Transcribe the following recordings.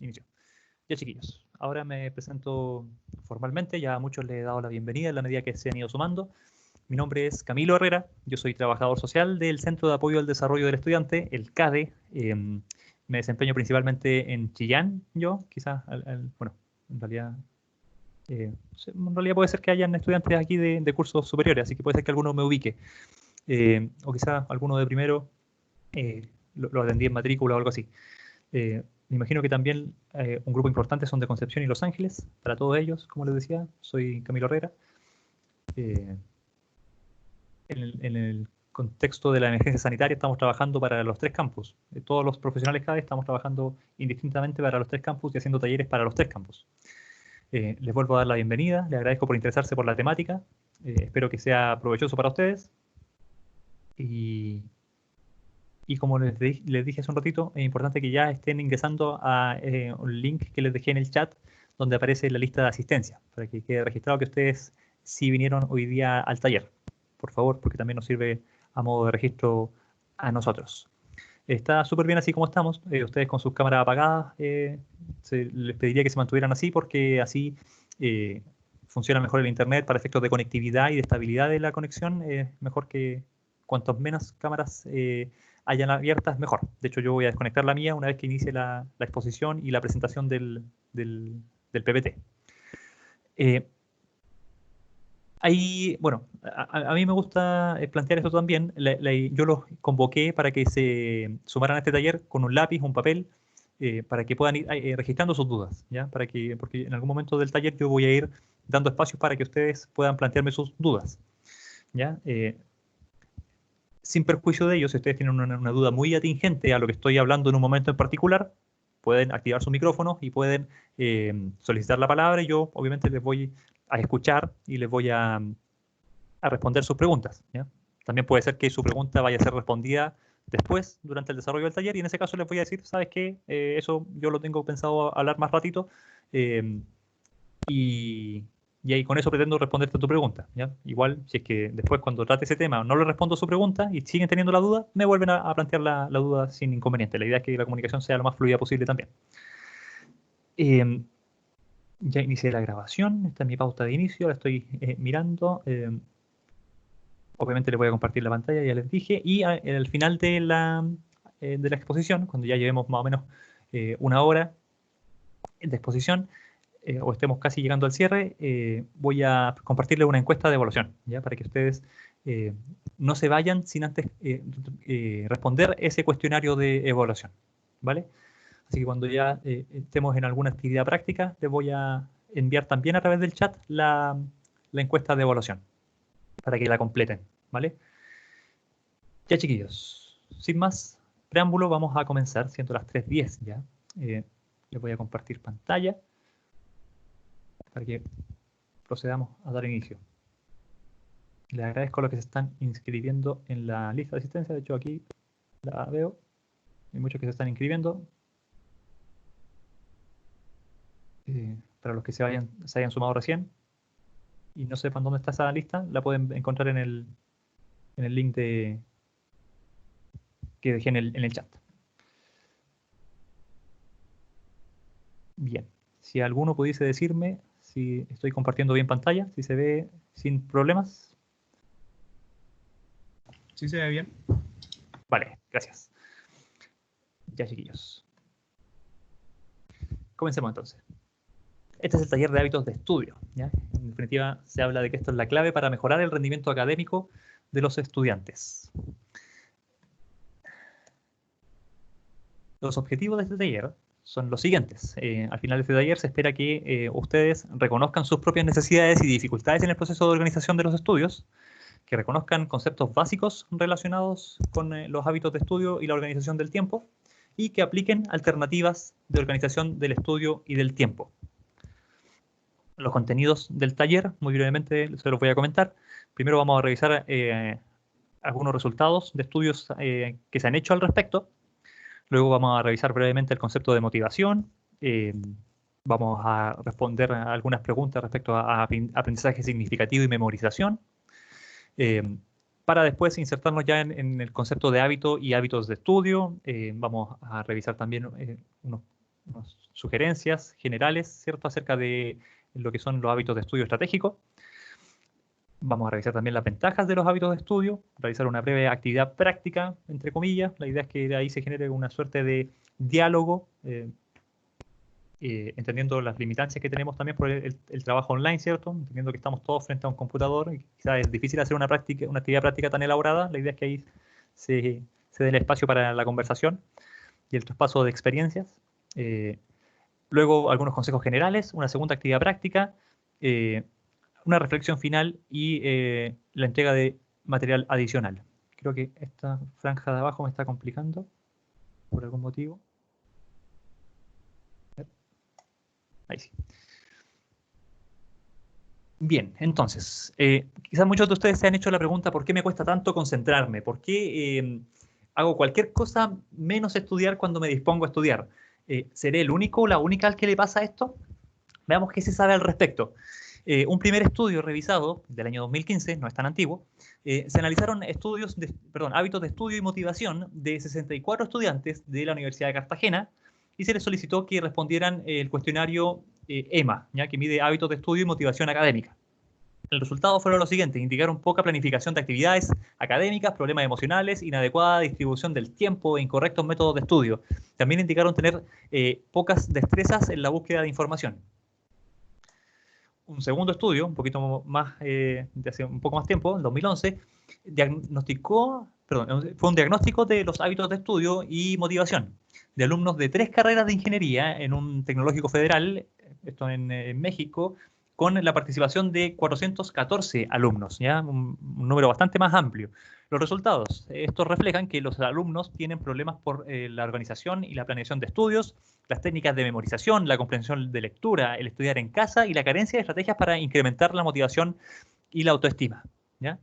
inicio. Ya, chiquillos, ahora me presento formalmente. Ya a muchos les he dado la bienvenida en la medida que se han ido sumando. Mi nombre es Camilo Herrera, yo soy trabajador social del Centro de Apoyo al Desarrollo del Estudiante, el CADE. Me desempeño principalmente en Chillán, yo, quizás, bueno, en realidad, puede ser que hayan estudiantes aquí de cursos superiores, así que puede ser que alguno me ubique. O quizás alguno de primero lo atendí en matrícula o algo así. Me imagino que también un grupo importante son de Concepción y Los Ángeles. Para todos ellos, como les decía, soy Camilo Herrera. En el contexto de la emergencia sanitaria estamos trabajando para los 3 campus. Todos los profesionales CADE estamos trabajando indistintamente para los 3 campus y haciendo talleres para los 3 campus. Les vuelvo a dar la bienvenida, les agradezco por interesarse por la temática. Espero que sea provechoso para ustedes. Y como les dije hace un ratito, es importante que ya estén ingresando a un link que les dejé en el chat, donde aparece la lista de asistencia, para que quede registrado que ustedes sí vinieron hoy día al taller. Por favor, porque también nos sirve a modo de registro a nosotros. Está súper bien así como estamos. Ustedes con sus cámaras apagadas, les pediría que se mantuvieran así, porque así funciona mejor el internet para efectos de conectividad y de estabilidad de la conexión. Mejor que cuantos menos cámaras hayan abiertas, mejor. De hecho, yo voy a desconectar la mía una vez que inicie la exposición y la presentación del PPT. Ahí, bueno, a mí me gusta plantear esto también. Yo los convoqué para que se sumaran a este taller con un lápiz, un papel, para que puedan ir registrando sus dudas, ¿ya? Porque en algún momento del taller yo voy a ir dando espacios para que ustedes puedan plantearme sus dudas, ¿ya? Sin perjuicio de ello, si ustedes tienen una duda muy atingente a lo que estoy hablando en un momento en particular, pueden activar su micrófono y pueden solicitar la palabra y yo obviamente les voy a escuchar y les voy a responder sus preguntas, ¿ya? También puede ser que su pregunta vaya a ser respondida después, durante el desarrollo del taller, y en ese caso les voy a decir, ¿sabes qué? Eso yo lo tengo pensado hablar más ratito, y ahí con eso pretendo responderte tu pregunta, ¿ya? Igual, si es que después cuando trate ese tema no le respondo su pregunta y siguen teniendo la duda, me vuelven a plantear la duda sin inconveniente. La idea es que la comunicación sea lo más fluida posible también. Ya inicié la grabación, esta es mi pauta de inicio, la estoy mirando. Obviamente les voy a compartir la pantalla, ya les dije, y al final de la exposición, cuando ya llevemos más o menos una hora de exposición, o estemos casi llegando al cierre, voy a compartirles una encuesta de evaluación, ¿ya? Para que ustedes no se vayan sin antes responder ese cuestionario de evaluación, ¿vale? Así que cuando ya estemos en alguna actividad práctica, les voy a enviar también a través del chat la encuesta de evaluación, para que la completen, ¿vale? Ya, chiquillos, sin más preámbulo, vamos a comenzar, siendo las 3:10 ya. Les voy a compartir pantalla para que procedamos a dar inicio. Les agradezco a los que se están inscribiendo en la lista de asistencia. De hecho, aquí la veo. Hay muchos que se están inscribiendo. Para los que se hayan sumado recién y no sepan dónde está esa lista, la pueden encontrar en el link que dejé en el chat. Bien, si alguno pudiese decirme si estoy compartiendo bien pantalla, si se ve sin problemas. Sí, se ve bien. Vale, gracias. Ya, chiquillos. Comencemos entonces. Este es el taller de hábitos de estudio, ¿ya? En definitiva, se habla de que esto es la clave para mejorar el rendimiento académico de los estudiantes. Los objetivos de este taller son los siguientes. Al final de este taller se espera que ustedes reconozcan sus propias necesidades y dificultades en el proceso de organización de los estudios, que reconozcan conceptos básicos relacionados con los hábitos de estudio y la organización del tiempo, y que apliquen alternativas de organización del estudio y del tiempo. Los contenidos del taller, muy brevemente se los voy a comentar. Primero vamos a revisar algunos resultados de estudios que se han hecho al respecto. Luego vamos a revisar brevemente el concepto de motivación. Vamos a responder a algunas preguntas respecto a aprendizaje significativo y memorización. Para después insertarnos ya en el concepto de hábito y hábitos de estudio. Vamos a revisar también sugerencias generales, ¿cierto?, acerca de lo que son los hábitos de estudio estratégico. Vamos a revisar también las ventajas de los hábitos de estudio, realizar una breve actividad práctica, entre comillas. La idea es que de ahí se genere una suerte de diálogo, entendiendo las limitancias que tenemos también por el trabajo online, ¿cierto? Entendiendo que estamos todos frente a un computador y quizás es difícil hacer una actividad práctica tan elaborada. La idea es que ahí se dé el espacio para la conversación y el traspaso de experiencias. Luego, algunos consejos generales, una segunda actividad práctica, una reflexión final y la entrega de material adicional. Creo que esta franja de abajo me está complicando por algún motivo. Ahí sí. Bien, entonces, quizás muchos de ustedes se han hecho la pregunta, ¿por qué me cuesta tanto concentrarme? ¿Por qué hago cualquier cosa menos estudiar cuando me dispongo a estudiar? ¿Seré el único o la única al que le pasa esto? Veamos qué se sabe al respecto. Un primer estudio revisado del año 2015, no es tan antiguo, se analizaron hábitos de estudio y motivación de 64 estudiantes de la Universidad de Cartagena y se les solicitó que respondieran el cuestionario EMA, ¿ya?, que mide hábitos de estudio y motivación académica. El resultado fueron los siguientes: indicaron poca planificación de actividades académicas, problemas emocionales, inadecuada distribución del tiempo e incorrectos métodos de estudio. También indicaron tener pocas destrezas en la búsqueda de información. Un segundo estudio, un poquito más, de hace un poco más tiempo, en 2011, fue un diagnóstico de los hábitos de estudio y motivación de alumnos de 3 carreras de ingeniería en un tecnológico federal, esto en México, con la participación de 414 alumnos, ¿ya? Un número bastante más amplio. Los resultados, estos reflejan que los alumnos tienen problemas por la organización y la planeación de estudios, las técnicas de memorización, la comprensión de lectura, el estudiar en casa y la carencia de estrategias para incrementar la motivación y la autoestima, ¿ya?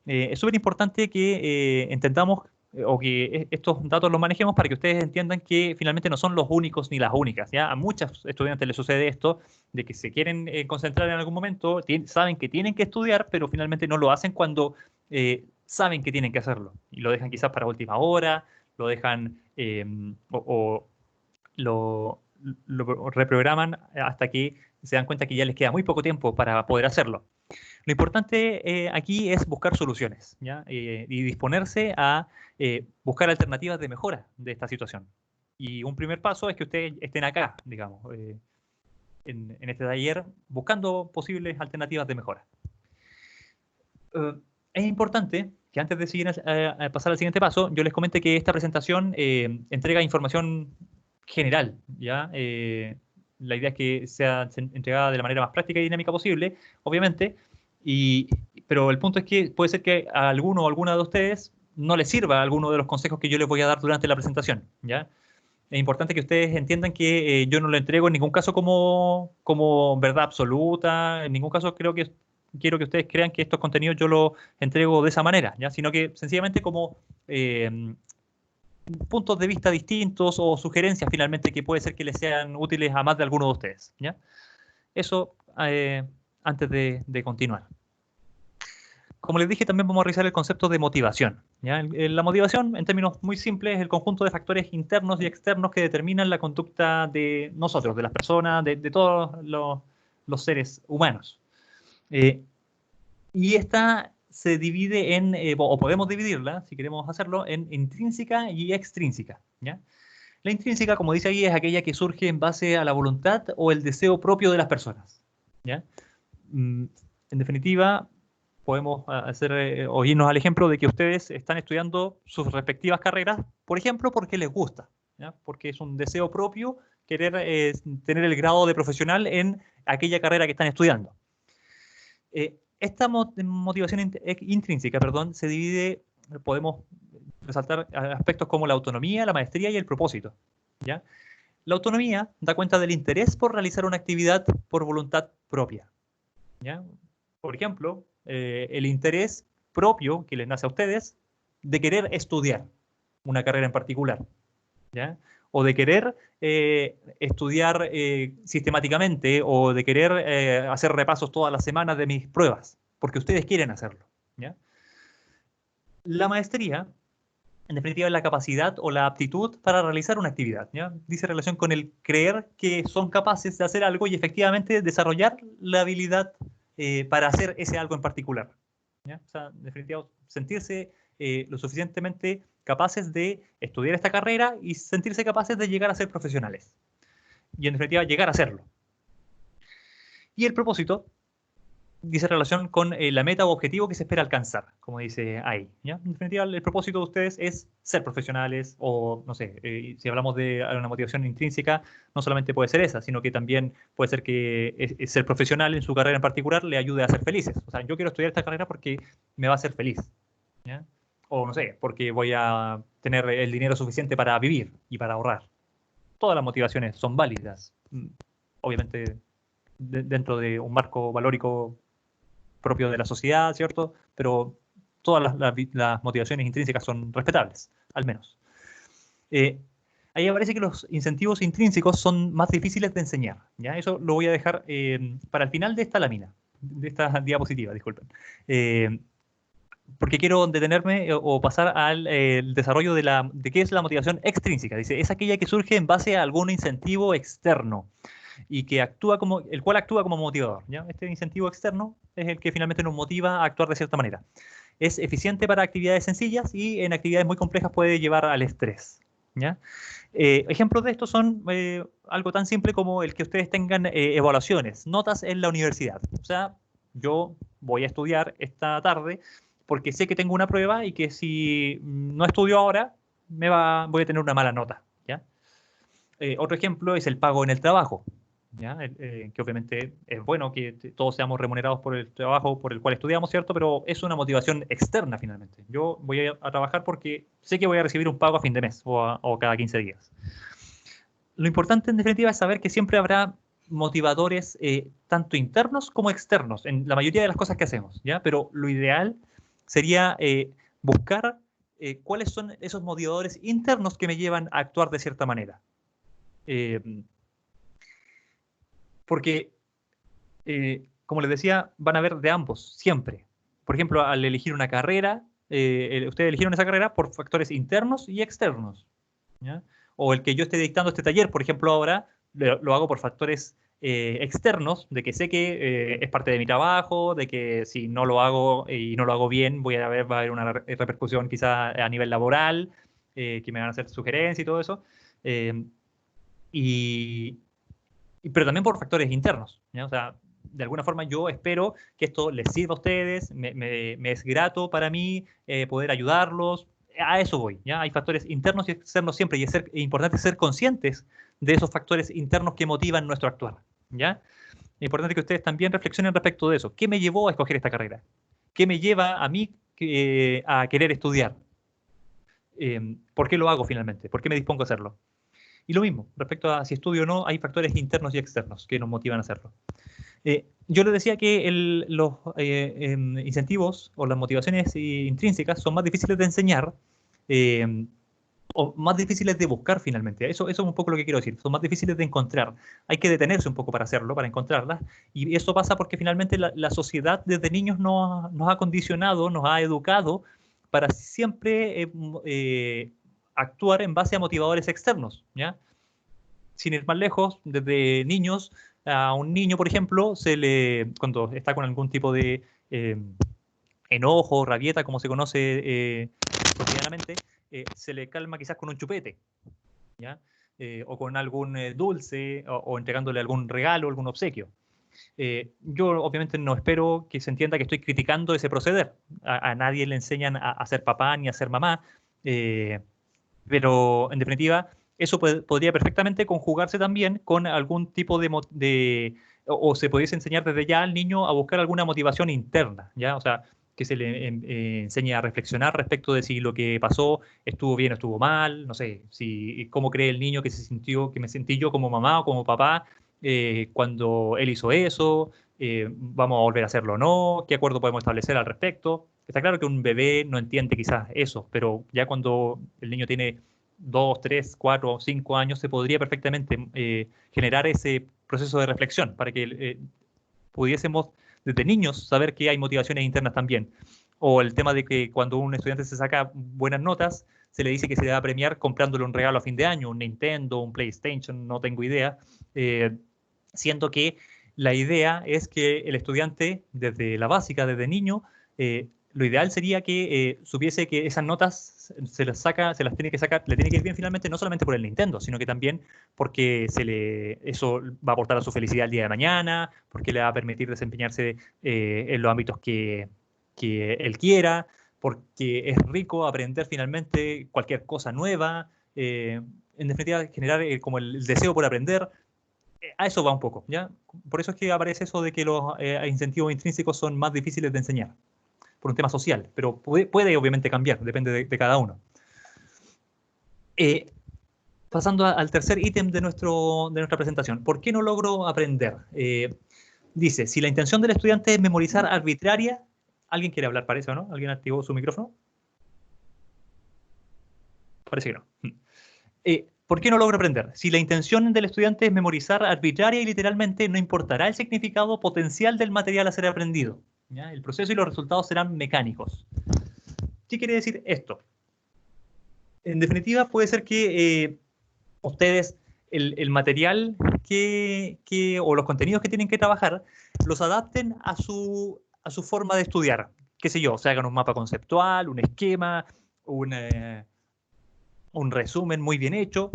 Es súper importante que entendamos o que estos datos los manejemos para que ustedes entiendan que finalmente no son los únicos ni las únicas, ¿ya? A muchos estudiantes les sucede esto, de que se quieren concentrar en algún momento, saben que tienen que estudiar, pero finalmente no lo hacen cuando saben que tienen que hacerlo. Y lo dejan quizás para última hora, lo dejan o lo reprograman hasta que se dan cuenta que ya les queda muy poco tiempo para poder hacerlo. Lo importante aquí es buscar soluciones, ¿ya? Y disponerse a buscar alternativas de mejora de esta situación. Y un primer paso es que ustedes estén acá, digamos, en este taller, buscando posibles alternativas de mejora. Es importante que antes de seguir a pasar al siguiente paso, yo les comente que esta presentación entrega información general, ¿ya? La idea es que sea entregada de la manera más práctica y dinámica posible, obviamente, pero el punto es que puede ser que a alguno o alguna de ustedes no les sirva alguno de los consejos que yo les voy a dar durante la presentación, ¿ya? Es importante que ustedes entiendan que yo no lo entrego en ningún caso como verdad absoluta, en ningún caso quiero que ustedes crean que estos contenidos yo los entrego de esa manera, ¿ya? Sino que sencillamente como puntos de vista distintos o sugerencias finalmente que puede ser que les sean útiles a más de alguno de ustedes, ¿ya? Eso antes de continuar. Como les dije, también vamos a revisar el concepto de motivación, ¿ya? La motivación, en términos muy simples, es el conjunto de factores internos y externos que determinan la conducta de nosotros, de las personas, de todos los seres humanos. Y esta se divide o podemos dividirla, si queremos hacerlo, en intrínseca y extrínseca, ¿ya? La intrínseca, como dice ahí, es aquella que surge en base a la voluntad o el deseo propio de las personas, ¿ya? En definitiva, podemos o irnos al ejemplo de que ustedes están estudiando sus respectivas carreras, por ejemplo, porque les gusta, ¿ya? Porque es un deseo propio querer tener el grado de profesional en aquella carrera que están estudiando. Esta motivación intrínseca, se divide, podemos resaltar aspectos como la autonomía, la maestría y el propósito, ¿ya? La autonomía da cuenta del interés por realizar una actividad por voluntad propia, ¿ya? Por ejemplo, el interés propio que les nace a ustedes de querer estudiar una carrera en particular, ¿ya? O de querer estudiar sistemáticamente o de querer hacer repasos todas las semanas de mis pruebas, porque ustedes quieren hacerlo, ¿ya? La maestría en definitiva, es la capacidad o la aptitud para realizar una actividad, ¿ya? Dice relación con el creer que son capaces de hacer algo y efectivamente desarrollar la habilidad para hacer ese algo en particular, ¿ya? O sea, en definitiva, sentirse lo suficientemente capaces de estudiar esta carrera y sentirse capaces de llegar a ser profesionales. Y en definitiva, llegar a serlo. Y el propósito dice relación con la meta o objetivo que se espera alcanzar, como dice ahí, ¿ya? En definitiva, el propósito de ustedes es ser profesionales o, no sé, si hablamos de una motivación intrínseca, no solamente puede ser esa, sino que también puede ser que ser profesional en su carrera en particular le ayude a ser felices. O sea, yo quiero estudiar esta carrera porque me va a hacer feliz, ¿ya? O, no sé, porque voy a tener el dinero suficiente para vivir y para ahorrar. Todas las motivaciones son válidas, obviamente dentro de un marco valórico propio de la sociedad, ¿cierto? Pero todas las motivaciones intrínsecas son respetables, al menos. Ahí aparece que los incentivos intrínsecos son más difíciles de enseñar, ¿ya? Eso lo voy a dejar para el final de esta lámina, de esta diapositiva, disculpen. Porque quiero detenerme o pasar al desarrollo de qué es la motivación extrínseca. Dice, es aquella que surge en base a algún incentivo externo y que el cual actúa como motivador, ¿ya? Este incentivo externo es el que finalmente nos motiva a actuar de cierta manera. Es eficiente para actividades sencillas y en actividades muy complejas puede llevar al estrés, ¿ya? Ejemplos de esto son algo tan simple como el que ustedes tengan evaluaciones, notas en la universidad. O sea, yo voy a estudiar esta tarde porque sé que tengo una prueba y que si no estudio ahora voy a tener una mala nota, ¿ya? Otro ejemplo es el pago en el trabajo, ¿ya? Que obviamente es bueno que todos seamos remunerados por el trabajo por el cual estudiamos, ¿cierto? Pero es una motivación externa finalmente. Yo voy a trabajar porque sé que voy a recibir un pago a fin de mes o cada 15 días. Lo importante en definitiva es saber que siempre habrá motivadores tanto internos como externos en la mayoría de las cosas que hacemos, ¿ya? Pero lo ideal sería buscar cuáles son esos motivadores internos que me llevan a actuar de cierta manera. Porque, como les decía, van a haber de ambos, siempre. Por ejemplo, al elegir una carrera, ustedes eligieron esa carrera por factores internos y externos, ¿ya? O el que yo esté dictando este taller, por ejemplo, ahora lo hago por factores externos, de que sé que es parte de mi trabajo, de que si no lo hago y no lo hago bien, va a haber una repercusión quizá a nivel laboral, que me van a hacer sugerencias y todo eso. Y, pero también por factores internos, ¿ya? O sea, de alguna forma yo espero que esto les sirva a ustedes, me es grato para mí poder ayudarlos, a eso voy, ¿ya? Hay factores internos y externos siempre y es importante ser conscientes de esos factores internos que motivan nuestro actuar, ¿ya? Es importante que ustedes también reflexionen respecto de eso. ¿Qué me llevó a escoger esta carrera? ¿Qué me lleva a mí a querer estudiar? ¿Por qué lo hago finalmente? ¿Por qué me dispongo a hacerlo? Y lo mismo, respecto a si estudio o no, hay factores internos y externos que nos motivan a hacerlo. Yo les decía que los incentivos o las motivaciones intrínsecas son más difíciles de enseñar o más difíciles de buscar finalmente. Eso es un poco lo que quiero decir. Son más difíciles de encontrar. Hay que detenerse un poco para hacerlo, para encontrarlas. Y eso pasa porque finalmente la sociedad desde niños nos ha condicionado, nos ha educado para siempre actuar en base a motivadores externos, ¿ya? Sin ir más lejos, desde niños, a un niño, por ejemplo, cuando está con algún tipo de enojo, rabieta, como se conoce cotidianamente, se le calma quizás con un chupete, ¿ya? O con algún dulce, o entregándole algún regalo, algún obsequio. Yo obviamente no espero que se entienda que estoy criticando ese proceder. A nadie le enseñan a ser papá ni a ser mamá, pero en definitiva eso podría perfectamente conjugarse también con algún tipo o se pudiese enseñar desde ya al niño a buscar alguna motivación interna, ¿ya? O sea, que se le enseñe a reflexionar respecto de si lo que pasó estuvo bien o estuvo mal, no sé, cómo cree el niño que me sentí yo como mamá o como papá cuando él hizo eso, vamos a volver a hacerlo o no, qué acuerdo podemos establecer al respecto. Está claro que un bebé no entiende quizás eso, pero ya cuando el niño tiene 2, 3, 4, 5 años, se podría perfectamente generar ese proceso de reflexión para que pudiésemos desde niños saber que hay motivaciones internas también. O el tema de que cuando un estudiante se saca buenas notas, se le dice que se le va a premiar comprándole un regalo a fin de año, un Nintendo, un PlayStation, no tengo idea, siendo que la idea es que el estudiante, desde la básica, desde niño, lo ideal sería que supiese que esas notas se las tiene que sacar, le tiene que ir bien finalmente, no solamente por el Nintendo, sino que también porque eso va a aportar a su felicidad el día de mañana, porque le va a permitir desempeñarse en los ámbitos que él quiera, porque es rico aprender finalmente cualquier cosa nueva, en definitiva generar como el deseo por aprender. A eso va un poco, ¿ya? Por eso es que aparece eso de que los incentivos intrínsecos son más difíciles de enseñar, por un tema social, pero puede obviamente cambiar, depende de cada uno. Pasando al tercer ítem de nuestra presentación, ¿por qué no logro aprender? Dice, si la intención del estudiante es memorizar arbitraria, ¿alguien quiere hablar, parece o no? ¿Alguien activó su micrófono? Parece que no. ¿Por qué no logro aprender? Si la intención del estudiante es memorizar arbitraria y literalmente, no importará el significado potencial del material a ser aprendido, ¿ya? El proceso y los resultados serán mecánicos. ¿Qué quiere decir esto? En definitiva, puede ser que ustedes, el material o los contenidos que tienen que trabajar, los adapten a su forma de estudiar. Qué sé yo, se hagan un mapa conceptual, un esquema, un resumen muy bien hecho,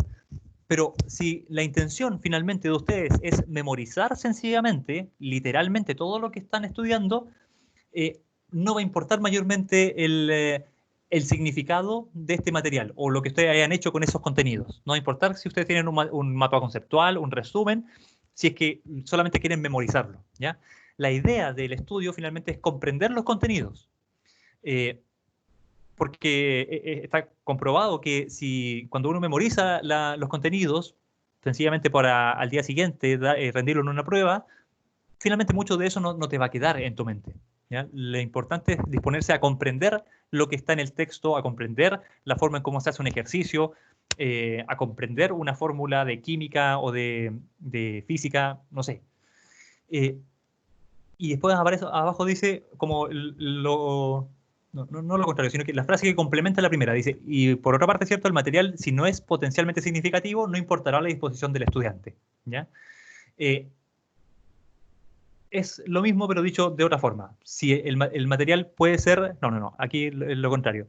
pero si la intención finalmente de ustedes es memorizar sencillamente, literalmente todo lo que están estudiando, no va a importar mayormente el significado de este material o lo que ustedes hayan hecho con esos contenidos. No va a importar si ustedes tienen un mapa conceptual, un resumen, si es que solamente quieren memorizarlo, ¿ya? La idea del estudio finalmente es comprender los contenidos. Porque está comprobado que cuando uno memoriza los contenidos, sencillamente para al día siguiente rendirlo en una prueba, finalmente mucho de eso no te va a quedar en tu mente, ¿ya? Lo importante es disponerse a comprender lo que está en el texto, a comprender la forma en cómo se hace un ejercicio, a comprender una fórmula de química o de física, no sé. Y después abajo dice como no lo contrario, sino que la frase que complementa la primera dice, y por otra parte, cierto, el material, si no es potencialmente significativo, no importará la disposición del estudiante, ¿ya? Es lo mismo, pero dicho de otra forma. Si el material puede ser... No, aquí es lo contrario.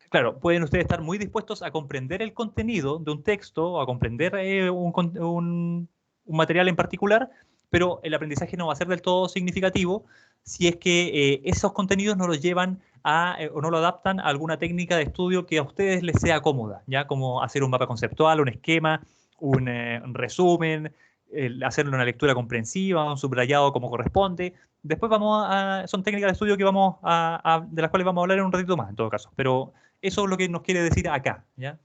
Claro, pueden ustedes estar muy dispuestos a comprender el contenido de un texto o a comprender un material en particular, pero el aprendizaje no va a ser del todo significativo si es que esos contenidos no los llevan o no lo adaptan a alguna técnica de estudio que a ustedes les sea cómoda, ¿ya? Como hacer un mapa conceptual, un esquema, un resumen, hacerle una lectura comprensiva, un subrayado como corresponde. Después son técnicas de estudio que de las cuales vamos a hablar en un ratito más, en todo caso. Pero eso es lo que nos quiere decir acá, ¿ya?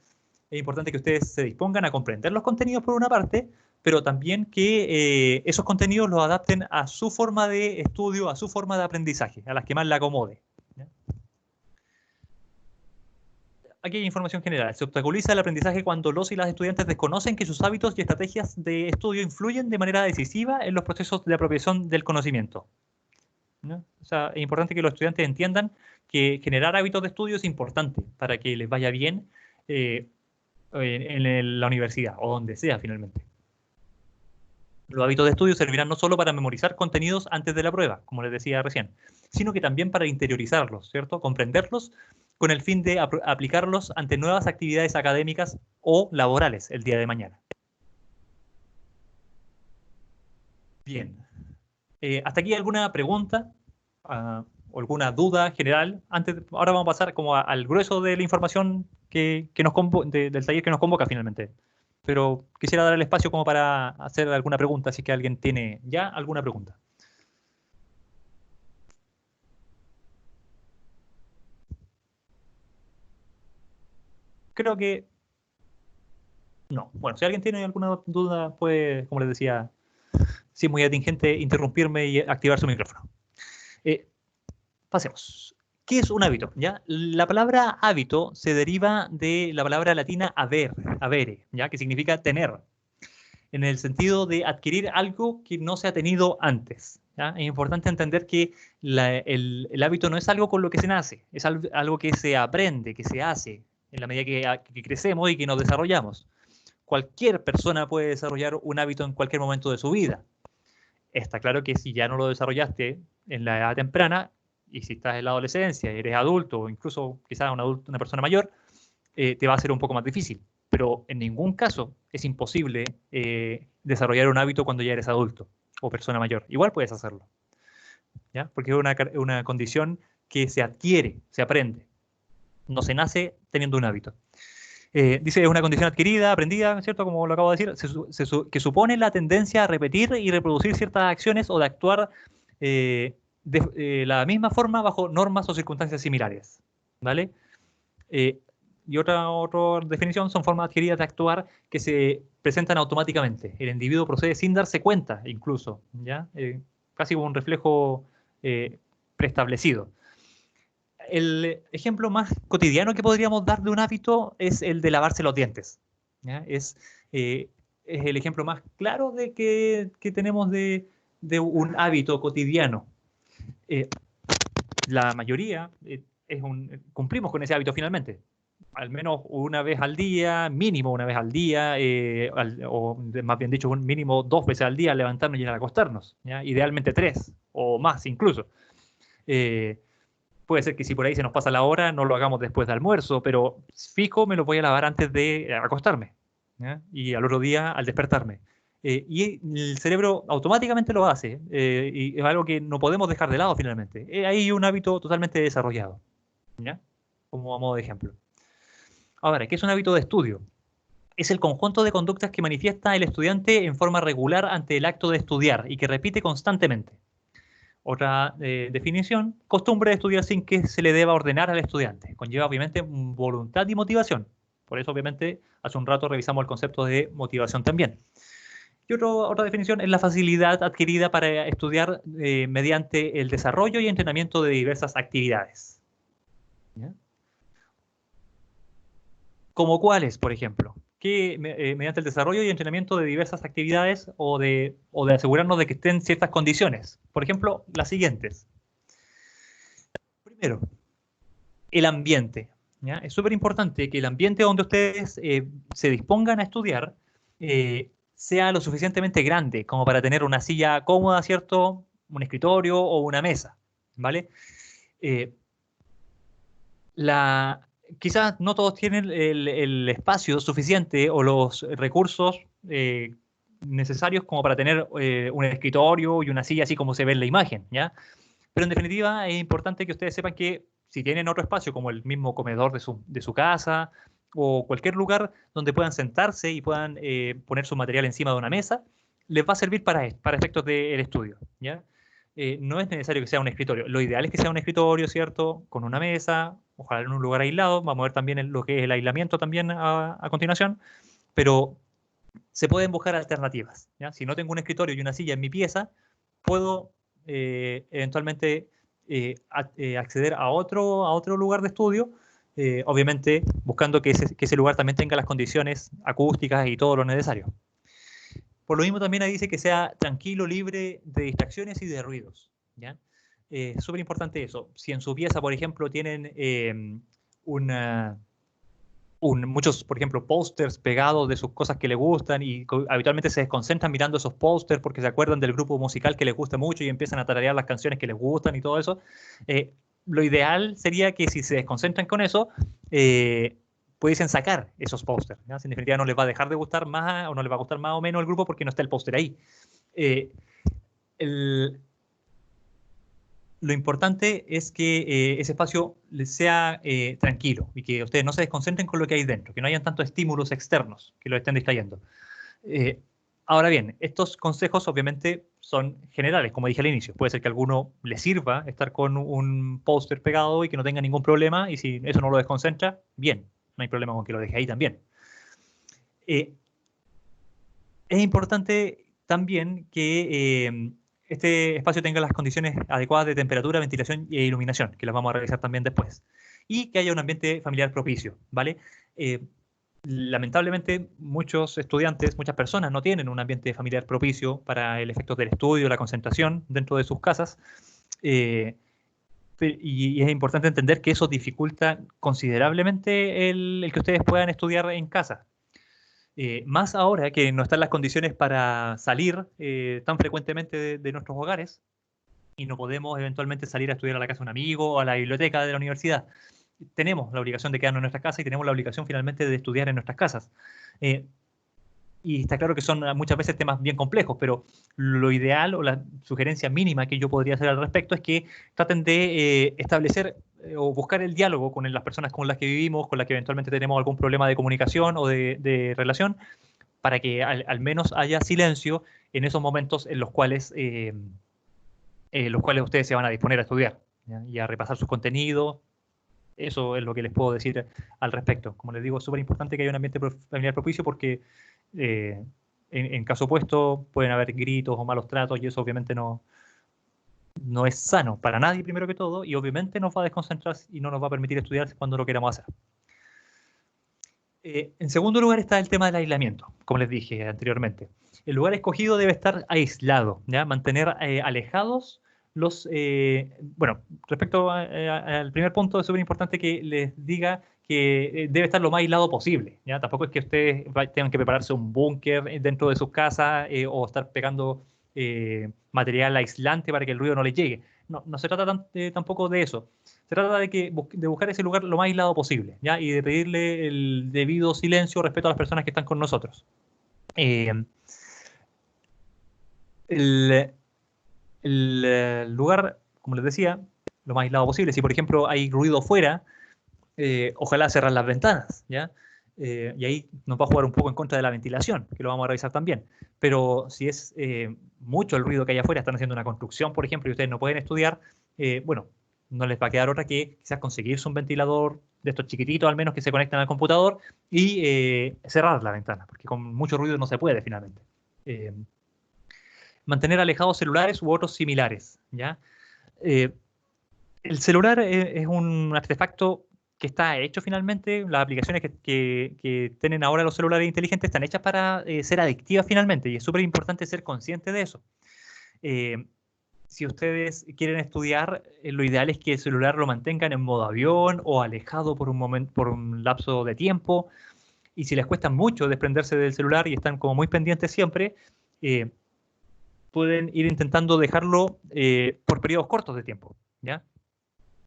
Es importante que ustedes se dispongan a comprender los contenidos por una parte, pero también que esos contenidos los adapten a su forma de estudio, a su forma de aprendizaje, a las que más le acomode, ¿ya? Aquí hay información general. Se obstaculiza el aprendizaje cuando los y las estudiantes desconocen que sus hábitos y estrategias de estudio influyen de manera decisiva en los procesos de apropiación del conocimiento, ¿no? O sea, es importante que los estudiantes entiendan que generar hábitos de estudio es importante para que les vaya bien en la universidad o donde sea finalmente. Los hábitos de estudio servirán no solo para memorizar contenidos antes de la prueba, como les decía recién, sino que también para interiorizarlos, ¿cierto? Comprenderlos con el fin de aplicarlos ante nuevas actividades académicas o laborales el día de mañana. Bien. ¿Hasta aquí alguna pregunta o alguna duda general? Ahora vamos a pasar como al grueso de la información del taller que nos convoca finalmente. Pero quisiera dar el espacio como para hacer alguna pregunta, si es que alguien tiene ya alguna pregunta. Creo que no. Bueno, si alguien tiene alguna duda, puede, como les decía, si es muy atingente, interrumpirme y activar su micrófono. Pasemos. ¿Qué es un hábito? ¿Ya? La palabra hábito se deriva de la palabra latina avere, ¿ya? Que significa tener, en el sentido de adquirir algo que no se ha tenido antes, ¿ya? Es importante entender que el hábito no es algo con lo que se nace, es algo que se aprende, que se hace en la medida que crecemos y que nos desarrollamos. Cualquier persona puede desarrollar un hábito en cualquier momento de su vida. Está claro que si ya no lo desarrollaste en la edad temprana, y si estás en la adolescencia, eres adulto, o incluso quizás una persona mayor, te va a ser un poco más difícil. Pero en ningún caso es imposible desarrollar un hábito cuando ya eres adulto o persona mayor. Igual puedes hacerlo, ¿ya? Porque es una condición que se adquiere, se aprende. No se nace teniendo un hábito. Dice, es una condición adquirida, aprendida, ¿cierto? Como lo acabo de decir, que supone la tendencia a repetir y reproducir ciertas acciones o de actuar de la misma forma bajo normas o circunstancias similares, ¿vale? Y otra definición son formas adquiridas de actuar que se presentan automáticamente. El individuo procede sin darse cuenta, incluso, ¿ya? Casi como un reflejo preestablecido. El ejemplo más cotidiano que podríamos dar de un hábito es el de lavarse los dientes, ¿ya? Es el ejemplo más claro de que tenemos de un hábito cotidiano. La mayoría cumplimos con ese hábito finalmente. Al menos una vez al día, mínimo una vez al día, o más bien dicho, un mínimo 2 veces al día, levantarnos y ir a acostarnos, ¿ya? Idealmente 3 o más incluso. Puede ser que si por ahí se nos pasa la hora, no lo hagamos después de almuerzo, pero fijo me lo voy a lavar antes de acostarme, ¿ya? Y al otro día al despertarme. Y el cerebro automáticamente lo hace, y es algo que no podemos dejar de lado finalmente. Hay un hábito totalmente desarrollado, ¿ya? Como a modo de ejemplo. Ahora, ¿qué es un hábito de estudio? Es el conjunto de conductas que manifiesta el estudiante en forma regular ante el acto de estudiar y que repite constantemente. Otra definición, costumbre de estudiar sin que se le deba ordenar al estudiante. Conlleva obviamente voluntad y motivación. Por eso obviamente hace un rato revisamos el concepto de motivación también. Y otra definición es la facilidad adquirida para estudiar mediante el desarrollo y entrenamiento de diversas actividades. ¿Ya? ¿Como cuáles, por ejemplo? Que mediante el desarrollo y entrenamiento de diversas actividades o de asegurarnos de que estén en ciertas condiciones. Por ejemplo, las siguientes. Primero, el ambiente, ¿ya? Es súper importante que el ambiente donde ustedes se dispongan a estudiar sea lo suficientemente grande como para tener una silla cómoda, ¿cierto? Un escritorio o una mesa, ¿vale? Eh, quizás no todos tienen el espacio suficiente o los recursos necesarios como para tener un escritorio y una silla así como se ve en la imagen, ¿ya? Pero en definitiva es importante que ustedes sepan que si tienen otro espacio como el mismo comedor de su casa o cualquier lugar donde puedan sentarse y puedan poner su material encima de una mesa, les va a servir para efectos del estudio, ¿ya? No es necesario que sea un escritorio. Lo ideal es que sea un escritorio, ¿cierto? Con una mesa, ojalá en un lugar aislado. Vamos a ver también lo que es el aislamiento también a continuación. Pero se pueden buscar alternativas, ¿ya? Si no tengo un escritorio y una silla en mi pieza, puedo eventualmente acceder a otro lugar de estudio, obviamente buscando que ese lugar también tenga las condiciones acústicas y todo lo necesario. Por lo mismo también ahí dice que sea tranquilo, libre de distracciones y de ruidos, ¿ya? Es súper importante eso. Si en su pieza, por ejemplo, tienen muchos, por ejemplo, pósters pegados de sus cosas que les gustan y habitualmente se desconcentran mirando esos pósters porque se acuerdan del grupo musical que les gusta mucho y empiezan a tararear las canciones que les gustan y todo eso. Lo ideal sería que si se desconcentran con eso, pudiesen sacar esos pósters, ¿ya? Si en definitiva no les va a dejar de gustar más o no les va a gustar más o menos el grupo porque no está el póster ahí. Lo importante es que ese espacio sea tranquilo y que ustedes no se desconcentren con lo que hay dentro, que no hayan tantos estímulos externos que lo estén distrayendo. Ahora bien, estos consejos obviamente son generales, como dije al inicio. Puede ser que a alguno le sirva estar con un póster pegado y que no tenga ningún problema, y si eso no lo desconcentra, bien, no hay problema con que lo deje ahí también. Es importante también que este espacio tenga las condiciones adecuadas de temperatura, ventilación e iluminación, que las vamos a revisar también después. Y que haya un ambiente familiar propicio, ¿vale? lamentablemente muchos estudiantes, muchas personas no tienen un ambiente familiar propicio para el efecto del estudio, la concentración dentro de sus casas. eh, y es importante entender que eso dificulta considerablemente el que ustedes puedan estudiar en casa. Más ahora que no están las condiciones para salir tan frecuentemente de nuestros hogares y no podemos eventualmente salir a estudiar a la casa de un amigo o a la biblioteca de la universidad. Tenemos la obligación de quedarnos en nuestra casa y tenemos la obligación finalmente de estudiar en nuestras casas. Eh, y está claro que son muchas veces temas bien complejos, pero lo ideal o la sugerencia mínima que yo podría hacer al respecto es que traten de establecer o buscar el diálogo con las personas con las que vivimos, con las que eventualmente tenemos algún problema de comunicación o de relación, para que al menos haya silencio en esos momentos en los cuales ustedes se van a disponer a estudiar, ¿ya? Y a repasar sus contenidos. Eso es lo que les puedo decir al respecto. Como les digo, es súper importante que haya un ambiente familiar propicio porque en caso opuesto pueden haber gritos o malos tratos y eso obviamente no es sano para nadie primero que todo y obviamente nos va a desconcentrar y no nos va a permitir estudiar cuando lo queramos hacer. En segundo lugar está el tema del aislamiento, como les dije anteriormente. El lugar escogido debe estar aislado, ¿ya? Mantener alejados bueno, respecto al primer punto, es súper importante que les diga que debe estar lo más aislado posible, ¿ya? Tampoco es que ustedes tengan que prepararse un búnker dentro de sus casas o estar pegando material aislante para que el ruido no les llegue. No, no se trata tampoco de eso. Se trata de buscar ese lugar lo más aislado posible, ¿ya? Y de pedirle el debido silencio respecto a las personas que están con nosotros. Eh, el, el lugar, como les decía, lo más aislado posible. Si, por ejemplo, hay ruido fuera, ojalá cerrar las ventanas, ¿ya? Y ahí nos va a jugar un poco en contra de la ventilación, que lo vamos a revisar también. Pero si es mucho el ruido que hay afuera, están haciendo una construcción, por ejemplo, y ustedes no pueden estudiar, bueno, no les va a quedar otra que quizás conseguirse un ventilador de estos chiquititos, al menos que se conecten al computador, y cerrar la ventana, porque con mucho ruido no se puede finalmente. Eh, Mantener alejados celulares u otros similares, ¿ya? Eh, el celular es un artefacto que está hecho finalmente, las aplicaciones que tienen ahora los celulares inteligentes están hechas para ser adictivas finalmente y es súper importante ser consciente de eso. Eh, si ustedes quieren estudiar, lo ideal es que el celular lo mantengan en modo avión o alejado por un momento, por un lapso de tiempo. Y si les cuesta mucho desprenderse del celular y están como muy pendientes siempre, eh, pueden ir intentando dejarlo por periodos cortos de tiempo, ¿ya?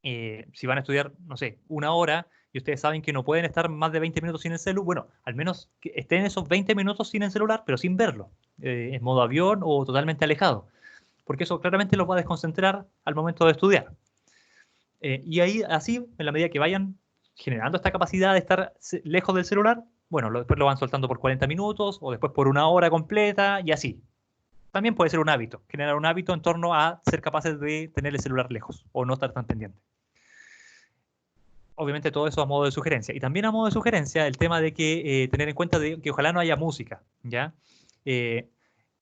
Si van a estudiar, no sé, una hora y ustedes saben que no pueden estar más de 20 minutos sin el celular, bueno, al menos que estén esos 20 minutos sin el celular, pero sin verlo, en modo avión o totalmente alejado, porque eso claramente los va a desconcentrar al momento de estudiar. Y ahí, así, en la medida que vayan generando esta capacidad de estar lejos del celular, bueno, después lo van soltando por 40 minutos o después por una hora completa y así. También puede ser un hábito, generar un hábito en torno a ser capaces de tener el celular lejos o no estar tan pendiente. Obviamente todo eso a modo de sugerencia. Y también a modo de sugerencia el tema de que tener en cuenta de que ojalá no haya música, ¿ya? Eh,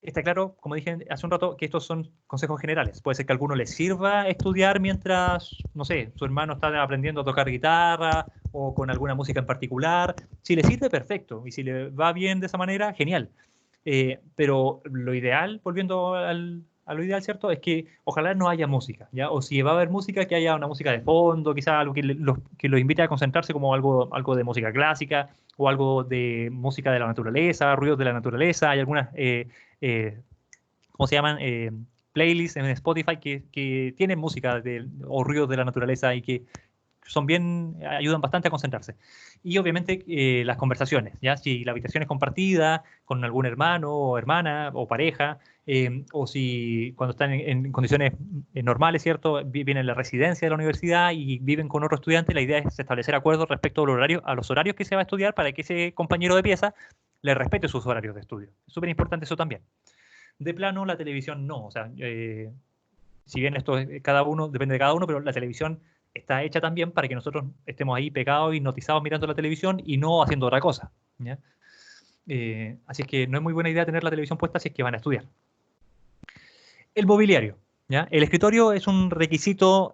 Está claro, como dije hace un rato, que estos son consejos generales. Puede ser que a alguno le sirva estudiar mientras, no sé, su hermano está aprendiendo a tocar guitarra o con alguna música en particular. Si le sirve, perfecto. Y si le va bien de esa manera, genial. Pero lo ideal, volviendo a lo ideal, ¿cierto? Es que ojalá no haya música, ¿ya? O si va a haber música, que haya una música de fondo, quizás algo que los invite a concentrarse como algo de música clásica o algo de música de la naturaleza, ruidos de la naturaleza. Hay algunas, ¿cómo se llaman? Playlists en Spotify que tienen música o ruidos de la naturaleza y que son bien, ayudan bastante a concentrarse. Y obviamente las conversaciones, ¿ya? Si la habitación es compartida con algún hermano o hermana o pareja, o si cuando están en condiciones normales, ¿cierto? Viven en la residencia de la universidad y viven con otro estudiante, la idea es establecer acuerdos respecto a los horarios que se va a estudiar para que ese compañero de pieza le respete sus horarios de estudio. Es súper importante eso también. De plano, la televisión no, o sea, si bien esto es cada uno, depende de cada uno, pero la televisión está hecha también para que nosotros estemos ahí pegados, hipnotizados mirando la televisión y no haciendo otra cosa, ¿ya? Así es que no es muy buena idea tener la televisión puesta si es que van a estudiar. El mobiliario, ¿ya? El escritorio es un requisito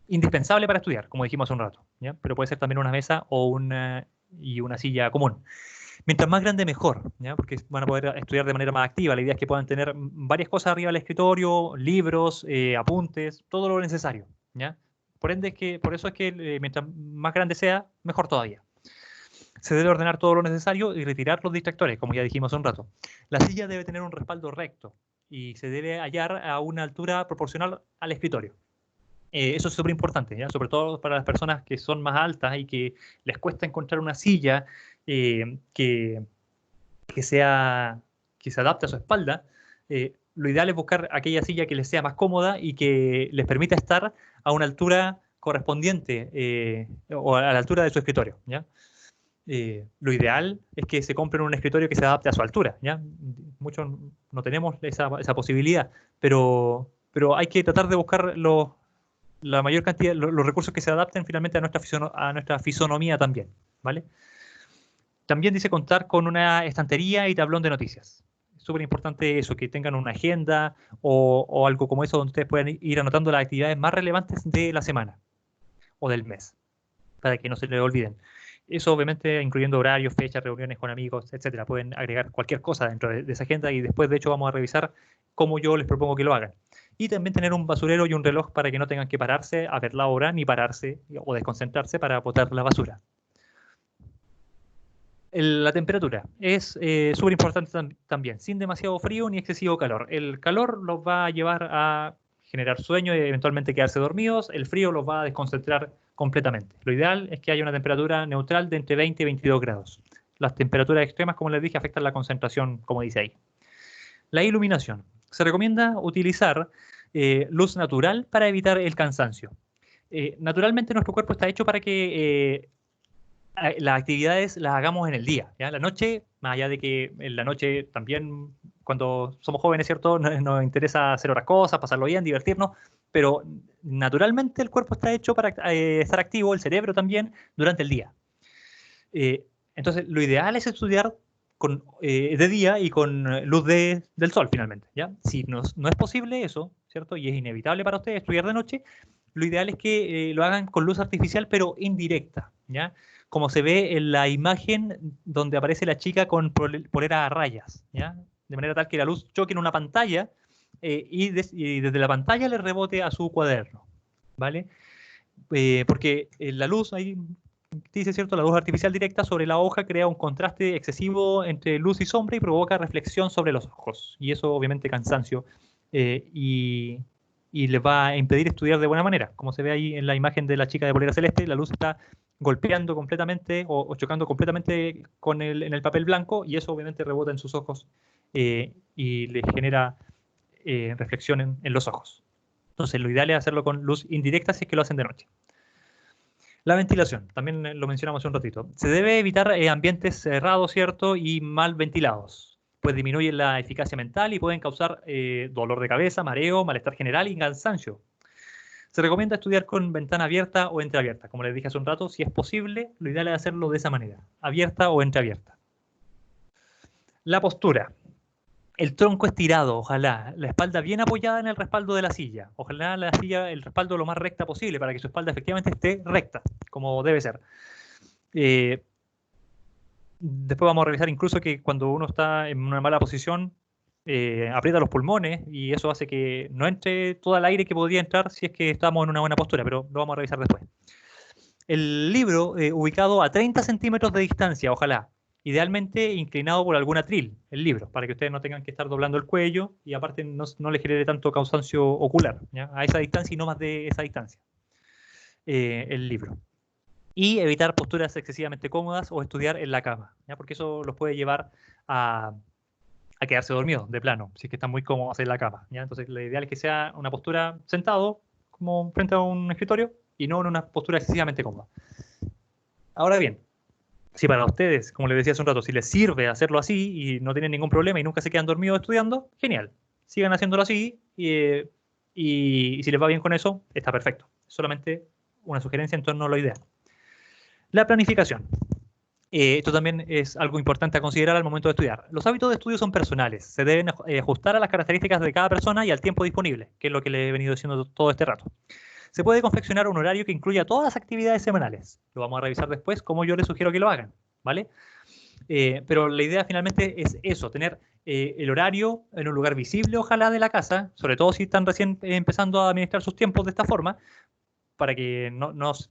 indispensable para estudiar, como dijimos hace un rato, ¿ya? Pero puede ser también una mesa o y una silla común. Mientras más grande, mejor, ¿ya? Porque van a poder estudiar de manera más activa. La idea es que puedan tener varias cosas arriba del escritorio, libros, apuntes, todo lo necesario, ¿ya? Por eso es que mientras más grande sea, mejor todavía. Se debe ordenar todo lo necesario y retirar los distractores, como ya dijimos hace un rato. La silla debe tener un respaldo recto y se debe hallar a una altura proporcional al escritorio. Eso es súper importante, ¿ya? Sobre todo para las personas que son más altas y que les cuesta encontrar una silla que se adapte a su espalda. Lo ideal es buscar aquella silla que les sea más cómoda y que les permita estar a una altura correspondiente o a la altura de su escritorio, ¿ya? Lo ideal es que se compren un escritorio que se adapte a su altura, ¿ya? Muchos no tenemos esa posibilidad, pero hay que tratar de buscar la mayor cantidad, los recursos que se adapten finalmente a nuestra fisonomía también, ¿vale? También dice contar con una estantería y tablón de noticias. Es súper importante eso, que tengan una agenda o algo como eso donde ustedes puedan ir anotando las actividades más relevantes de la semana o del mes, para que no se les olviden. Eso obviamente incluyendo horarios, fechas, reuniones con amigos, etcétera. Pueden agregar cualquier cosa dentro de esa agenda y después de hecho vamos a revisar cómo yo les propongo que lo hagan. Y también tener un basurero y un reloj para que no tengan que pararse a ver la hora ni pararse o desconcentrarse para botar la basura. La temperatura es súper importante también, sin demasiado frío ni excesivo calor. El calor los va a llevar a generar sueño y eventualmente quedarse dormidos. El frío los va a desconcentrar completamente. Lo ideal es que haya una temperatura neutral de entre 20 y 22 grados. Las temperaturas extremas, como les dije, afectan la concentración, como dice ahí. La iluminación. Se recomienda utilizar luz natural para evitar el cansancio. Naturalmente nuestro cuerpo está hecho para que las actividades las hagamos en el día, ¿ya? La noche, más allá de que en la noche también, cuando somos jóvenes, ¿cierto? Nos interesa hacer otras cosas, pasarlo bien, divertirnos, pero naturalmente el cuerpo está hecho para estar activo, el cerebro también, durante el día. Entonces, lo ideal es estudiar de día y con luz del sol, finalmente, ¿ya? Si no es posible eso, ¿cierto? Y es inevitable para ustedes estudiar de noche, lo ideal es que lo hagan con luz artificial, pero indirecta, ¿ya? Como se ve en la imagen donde aparece la chica con polera a rayas, ¿ya? De manera tal que la luz choque en una pantalla y desde la pantalla le rebote a su cuaderno, ¿vale? Porque la luz, ahí dice, ¿cierto? La luz artificial directa sobre la hoja crea un contraste excesivo entre luz y sombra y provoca reflexión sobre los ojos. Y eso, obviamente, cansancio y les va a impedir estudiar de buena manera. Como se ve ahí en la imagen de la chica de polera celeste, la luz está golpeando completamente o chocando completamente en el papel blanco y eso obviamente rebota en sus ojos y les genera reflexión en los ojos. Entonces lo ideal es hacerlo con luz indirecta si es que lo hacen de noche. La ventilación, también lo mencionamos hace un ratito. Se debe evitar ambientes cerrados, ¿cierto? Y mal ventilados, pues disminuyen la eficacia mental y pueden causar dolor de cabeza, mareo, malestar general y cansancio. Se recomienda estudiar con ventana abierta o entreabierta. Como les dije hace un rato, si es posible, lo ideal es hacerlo de esa manera, abierta o entreabierta. La postura. El tronco estirado, ojalá. La espalda bien apoyada en el respaldo de la silla. Ojalá la silla, el respaldo lo más recta posible para que su espalda efectivamente esté recta, como debe ser. Después vamos a revisar incluso que cuando uno está en una mala posición, aprieta los pulmones y eso hace que no entre todo el aire que podría entrar si es que estamos en una buena postura, pero lo vamos a revisar después. El libro ubicado a 30 centímetros de distancia, ojalá. Idealmente inclinado por algún atril, el libro, para que ustedes no tengan que estar doblando el cuello y aparte no les genere tanto cansancio ocular, ¿ya? A esa distancia y no más de esa distancia. El libro. Y evitar posturas excesivamente cómodas o estudiar en la cama, ¿ya? Porque eso los puede llevar a quedarse dormidos de plano, si es que están muy cómodos en la cama, ¿ya? Entonces, lo ideal es que sea una postura sentado, como frente a un escritorio, y no en una postura excesivamente cómoda. Ahora bien, si para ustedes, como les decía hace un rato, si les sirve hacerlo así y no tienen ningún problema y nunca se quedan dormidos estudiando, genial. Sigan haciéndolo así y si les va bien con eso, está perfecto. Solamente una sugerencia en torno a lo ideal. La planificación. Esto también es algo importante a considerar al momento de estudiar. Los hábitos de estudio son personales, se deben ajustar a las características de cada persona y al tiempo disponible, que es lo que les he venido diciendo todo este rato. Se puede confeccionar un horario que incluya todas las actividades semanales. Lo vamos a revisar después, como yo les sugiero que lo hagan. ¿vale? Pero la idea finalmente es eso, tener el horario en un lugar visible, ojalá, de la casa, sobre todo si están recién empezando a administrar sus tiempos de esta forma, para que,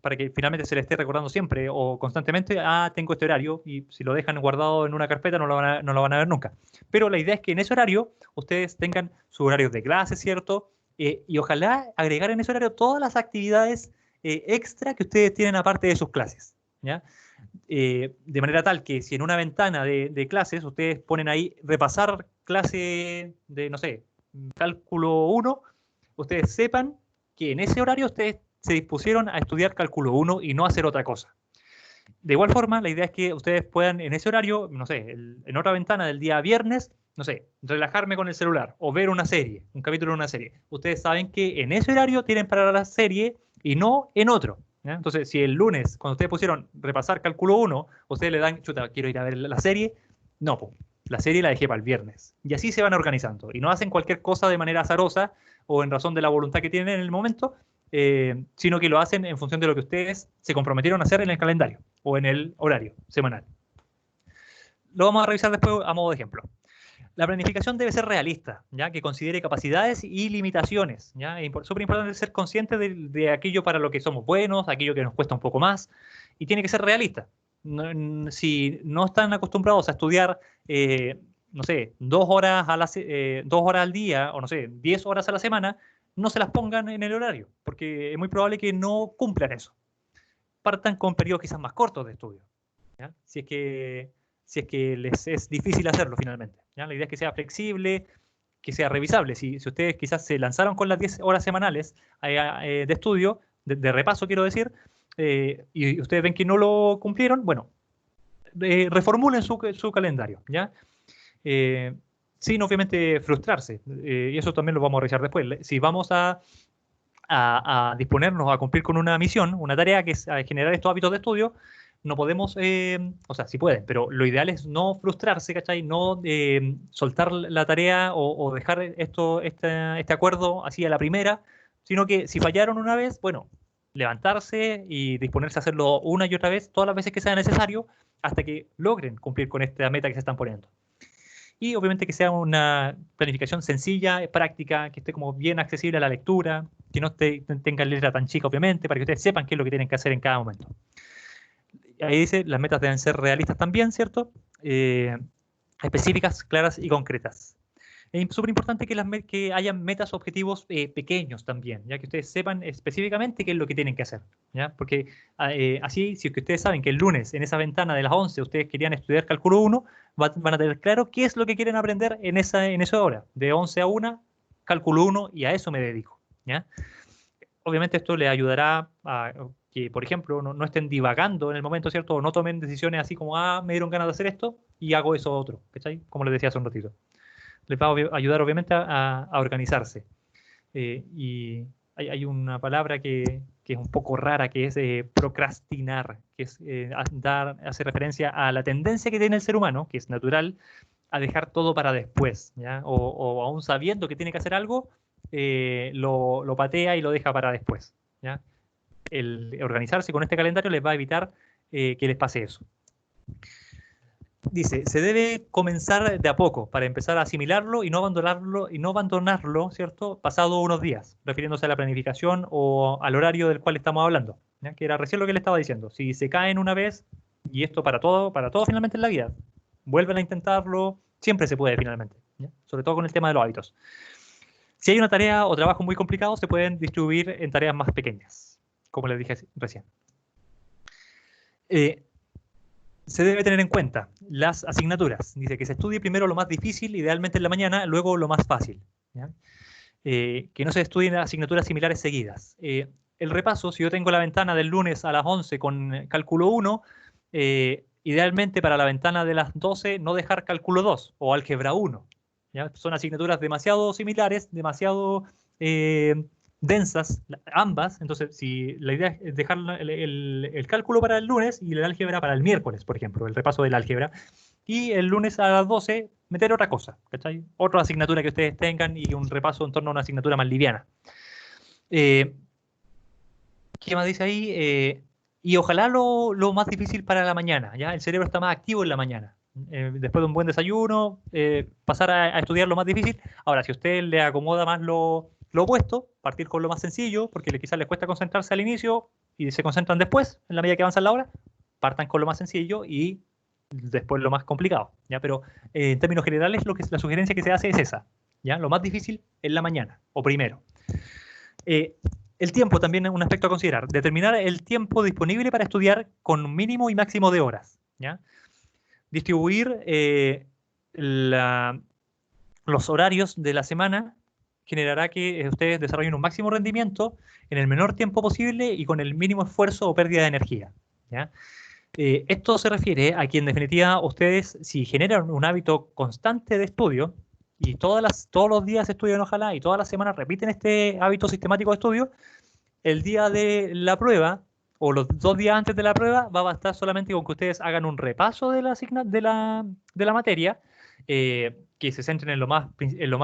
para que finalmente se les esté recordando siempre o constantemente, tengo este horario, y si lo dejan guardado en una carpeta no lo van a ver nunca. Pero la idea es que en ese horario ustedes tengan sus horarios de clase, ¿cierto? Y ojalá agregar en ese horario todas las actividades extra que ustedes tienen aparte de sus clases, ¿ya? De manera tal que si en una ventana de clases ustedes ponen ahí repasar clase de, no sé, cálculo 1, ustedes sepan que en ese horario ustedes se dispusieron a estudiar cálculo 1 y no hacer otra cosa. De igual forma, la idea es que ustedes puedan en ese horario, no sé, en otra ventana del día viernes, no sé, relajarme con el celular o ver una serie, un capítulo de una serie. Ustedes saben que en ese horario tienen para la serie y no en otro, ¿ya? Entonces, si el lunes, cuando ustedes pusieron repasar cálculo 1, ustedes le dan, chuta, quiero ir a ver la serie, no, pues, la serie la dejé para el viernes. Y así se van organizando. Y no hacen cualquier cosa de manera azarosa o en razón de la voluntad que tienen en el momento, sino que lo hacen en función de lo que ustedes se comprometieron a hacer en el calendario o en el horario semanal. Lo vamos a revisar después a modo de ejemplo. La planificación debe ser realista, ¿ya? Que considere capacidades y limitaciones, ¿ya? Es súper importante ser consciente de aquello para lo que somos buenos, aquello que nos cuesta un poco más, y tiene que ser realista. Si no están acostumbrados a estudiar, no sé, 2 horas, 2 horas al día, o no sé, 10 horas a la semana, no se las pongan en el horario, porque es muy probable que no cumplan eso. Partan con periodos quizás más cortos de estudio, ¿ya? Si es que les es difícil hacerlo finalmente, ¿ya? La idea es que sea flexible, que sea revisable. Si ustedes quizás se lanzaron con las 10 horas semanales de estudio, de repaso quiero decir, y ustedes ven que no lo cumplieron, bueno, reformulen su calendario, ¿ya? Sin obviamente frustrarse, y eso también lo vamos a revisar después. Si vamos a disponernos a cumplir con una misión, una tarea que es generar estos hábitos de estudio, no podemos, o sea, sí pueden, pero lo ideal es no frustrarse, ¿cachai? No soltar la tarea o dejar este acuerdo así a la primera, sino que si fallaron una vez, bueno, levantarse y disponerse a hacerlo una y otra vez, todas las veces que sea necesario, hasta que logren cumplir con esta meta que se están poniendo. Y obviamente que sea una planificación sencilla, práctica, que esté como bien accesible a la lectura, que no tenga letra tan chica, obviamente, para que ustedes sepan qué es lo que tienen que hacer en cada momento. Ahí dice, las metas deben ser realistas también, ¿cierto? Específicas, claras y concretas. Es súper importante que hayan metas, objetivos pequeños también, ya que ustedes sepan específicamente qué es lo que tienen que hacer, ¿ya? Porque así, si es que ustedes saben que el lunes en esa ventana de las 11 ustedes querían estudiar cálculo 1, van a tener claro qué es lo que quieren aprender en esa hora, de 11 a 1, cálculo 1, y a eso me dedico, ¿ya? Obviamente esto les ayudará a que, por ejemplo, no estén divagando en el momento, ¿cierto? O no tomen decisiones así como, me dieron ganas de hacer esto y hago eso otro, ¿cachai? Como les decía hace un ratito. Les va a ayudar obviamente a organizarse. Y hay una palabra que es un poco rara, que es procrastinar, que es hace referencia a la tendencia que tiene el ser humano, que es natural, a dejar todo para después, ¿ya? O aún sabiendo que tiene que hacer algo, lo patea y lo deja para después, ¿ya? El organizarse con este calendario les va a evitar que les pase eso. Dice, se debe comenzar de a poco para empezar a asimilarlo y no abandonarlo, ¿cierto? Pasado unos días, refiriéndose a la planificación o al horario del cual estamos hablando, ¿ya? Que era recién lo que le estaba diciendo. Si se caen una vez, y esto para todo finalmente en la vida, vuelven a intentarlo, siempre se puede finalmente, ¿ya? Sobre todo con el tema de los hábitos. Si hay una tarea o trabajo muy complicado, se pueden distribuir en tareas más pequeñas, como les dije recién. Se debe tener en cuenta las asignaturas. Dice que se estudie primero lo más difícil, idealmente en la mañana, luego lo más fácil, ¿ya? Que no se estudien asignaturas similares seguidas. El repaso, si yo tengo la ventana del lunes a las 11 con cálculo 1, idealmente para la ventana de las 12 no dejar cálculo 2 o álgebra 1, ¿ya? Son asignaturas demasiado similares, demasiado densas, ambas. Entonces, si la idea es dejar el cálculo para el lunes y el álgebra para el miércoles, por ejemplo, el repaso del álgebra, y el lunes a las 12 meter otra cosa, ¿cachai? Otra asignatura que ustedes tengan y un repaso en torno a una asignatura más liviana. ¿Qué más dice ahí? Y ojalá lo más difícil para la mañana, ¿ya? El cerebro está más activo en la mañana. Después de un buen desayuno, pasar a estudiar lo más difícil. Ahora, si a usted le acomoda más lo opuesto, partir con lo más sencillo, porque quizás les cuesta concentrarse al inicio y se concentran después, en la medida que avanza la hora, partan con lo más sencillo y después lo más complicado, ¿ya? Pero en términos generales, la sugerencia que se hace es esa, ¿ya? Lo más difícil en la mañana, o primero. Eh, el tiempo también es un aspecto a considerar. Determinar el tiempo disponible para estudiar con mínimo y máximo de horas, ¿ya? Distribuir los horarios de la semana generará que ustedes desarrollen un máximo rendimiento en el menor tiempo posible y con el mínimo esfuerzo o pérdida de energía, ¿ya? Esto se refiere a que en definitiva ustedes, si generan un hábito constante de estudio y todos los días estudian ojalá y todas las semanas repiten este hábito sistemático de estudio, el día de la prueba o los 2 días antes de la prueba va a bastar solamente con que ustedes hagan un repaso de la materia, que se centren en lo más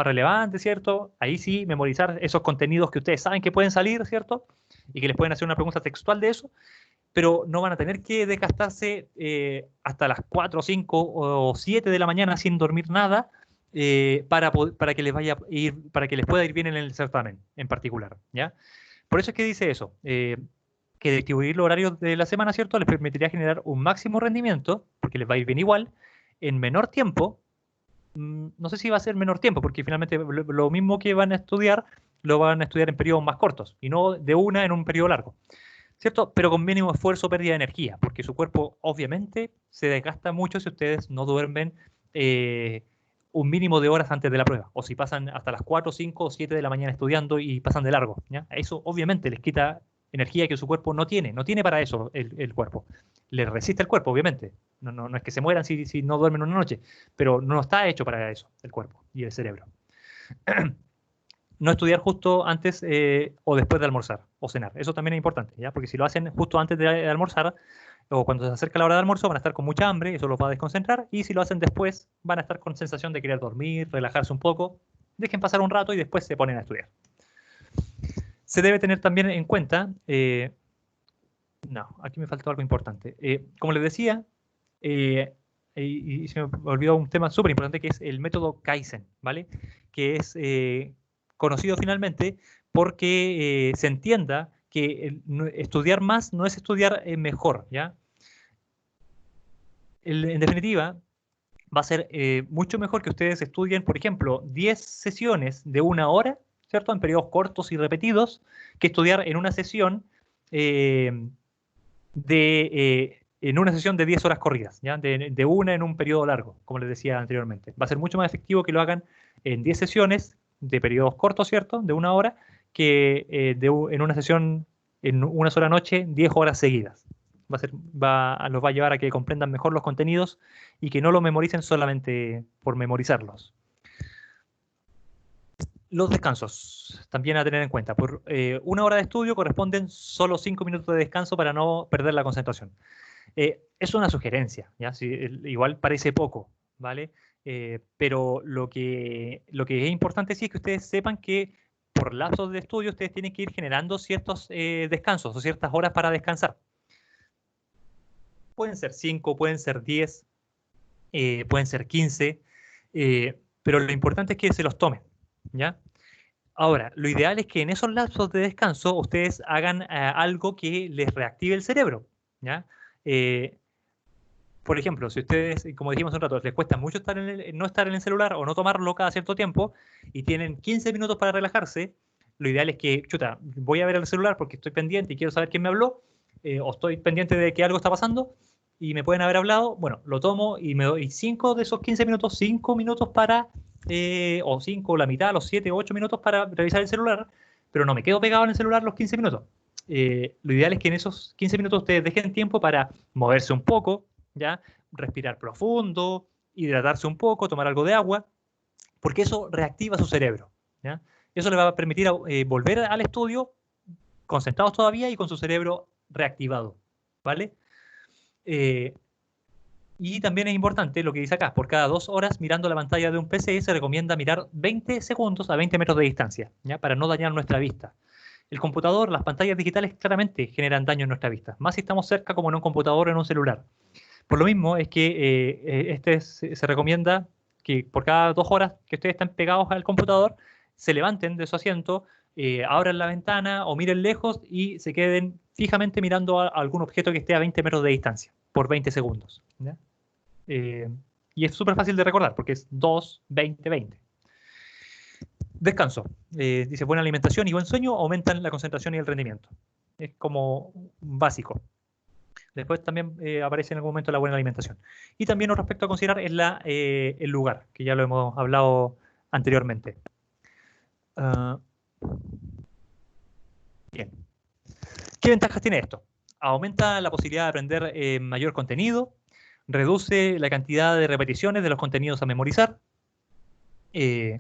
relevante, ¿cierto? Ahí sí, memorizar esos contenidos que ustedes saben que pueden salir, ¿cierto? Y que les pueden hacer una pregunta textual de eso, pero no van a tener que desgastarse hasta las 4, 5 o 7 de la mañana sin dormir nada, para que para que les pueda ir bien en el certamen en particular, ¿ya? Por eso es que dice eso, que distribuir los horarios de la semana, ¿cierto? Les permitiría generar un máximo rendimiento, porque les va a ir bien igual, en menor tiempo. No sé si va a ser menor tiempo, porque finalmente lo mismo que van a estudiar, lo van a estudiar en periodos más cortos, y no de una en un periodo largo, ¿cierto? Pero con mínimo esfuerzo o pérdida de energía, porque su cuerpo obviamente se desgasta mucho si ustedes no duermen un mínimo de horas antes de la prueba, o si pasan hasta las 4, 5 o 7 de la mañana estudiando y pasan de largo, ¿ya? Eso obviamente les quita energía que su cuerpo no tiene para eso el cuerpo. Le resiste el cuerpo, obviamente. No es que se mueran si no duermen una noche, pero no está hecho para eso el cuerpo y el cerebro. No estudiar justo antes o después de almorzar o cenar. Eso también es importante, ¿ya? Porque si lo hacen justo antes de almorzar o cuando se acerca la hora de almuerzo, van a estar con mucha hambre, eso los va a desconcentrar. Y si lo hacen después, van a estar con sensación de querer dormir, relajarse un poco. Dejen pasar un rato y después se ponen a estudiar. Se debe tener también en cuenta, no, aquí me faltó algo importante. Como les decía, y se me olvidó un tema súper importante que es el método Kaizen, ¿vale? Que es conocido finalmente porque se entienda que estudiar más no es estudiar mejor, ¿ya? En definitiva, va a ser mucho mejor que ustedes estudien, por ejemplo, 10 sesiones de 1 hora, ¿cierto? En periodos cortos y repetidos, que estudiar en una sesión eh, en una sesión de 10 horas corridas, ¿ya? De una en un periodo largo, como les decía anteriormente. Va a ser mucho más efectivo que lo hagan en 10 sesiones de periodos cortos, ¿cierto? De 1 hora, que en una sesión en una sola noche, 10 horas seguidas. Los va a llevar a que comprendan mejor los contenidos y que no lo memoricen solamente por memorizarlos. Los descansos, también a tener en cuenta. Por 1 hora de estudio corresponden solo 5 minutos de descanso para no perder la concentración. Es una sugerencia, ¿ya? Sí, igual parece poco, ¿vale? Pero lo que es importante sí es que ustedes sepan que por lapsos de estudio ustedes tienen que ir generando ciertos descansos o ciertas horas para descansar. Pueden ser 5, pueden ser 10, pueden ser 15, pero lo importante es que se los tomen, ¿ya? Ahora, lo ideal es que en esos lapsos de descanso ustedes hagan algo que les reactive el cerebro, ¿ya? Eh, por ejemplo, si ustedes, como dijimos hace un rato, les cuesta mucho no estar en el celular o no tomarlo cada cierto tiempo y tienen 15 minutos para relajarse, lo ideal es que, chuta, voy a ver el celular porque estoy pendiente y quiero saber quién me habló, o estoy pendiente de que algo está pasando y me pueden haber hablado, bueno, lo tomo y me doy 5 de esos 15 minutos, 5 minutos para, o 5, la mitad, los 7, 8 minutos para revisar el celular, pero no me quedo pegado en el celular los 15 minutos. Lo ideal es que en esos 15 minutos ustedes dejen tiempo para moverse un poco, ¿ya? Respirar profundo, hidratarse un poco, tomar algo de agua, porque eso reactiva su cerebro, ¿ya? Eso le va a permitir volver al estudio concentrados todavía y con su cerebro reactivado, ¿vale? Eh, y también es importante lo que dice acá, por cada 2 horas mirando la pantalla de un PC se recomienda mirar 20 segundos a 20 metros de distancia, ¿ya? Para no dañar nuestra vista. El computador, las pantallas digitales claramente generan daño en nuestra vista, más si estamos cerca como en un computador o en un celular. Por lo mismo es que se recomienda que por cada 2 horas que ustedes están pegados al computador, se levanten de su asiento, abran la ventana o miren lejos y se queden fijamente mirando a algún objeto que esté a 20 metros de distancia por 20 segundos. ¿Ya? Eh, y es súper fácil de recordar porque es 2, 20, 20. Descanso. Dice, buena alimentación y buen sueño aumentan la concentración y el rendimiento. Es como básico. Después también aparece en algún momento la buena alimentación. Y también un aspecto a considerar es el lugar, que ya lo hemos hablado anteriormente. Uh, bien. ¿Qué ventajas tiene esto? Aumenta la posibilidad de aprender mayor contenido, reduce la cantidad de repeticiones de los contenidos a memorizar.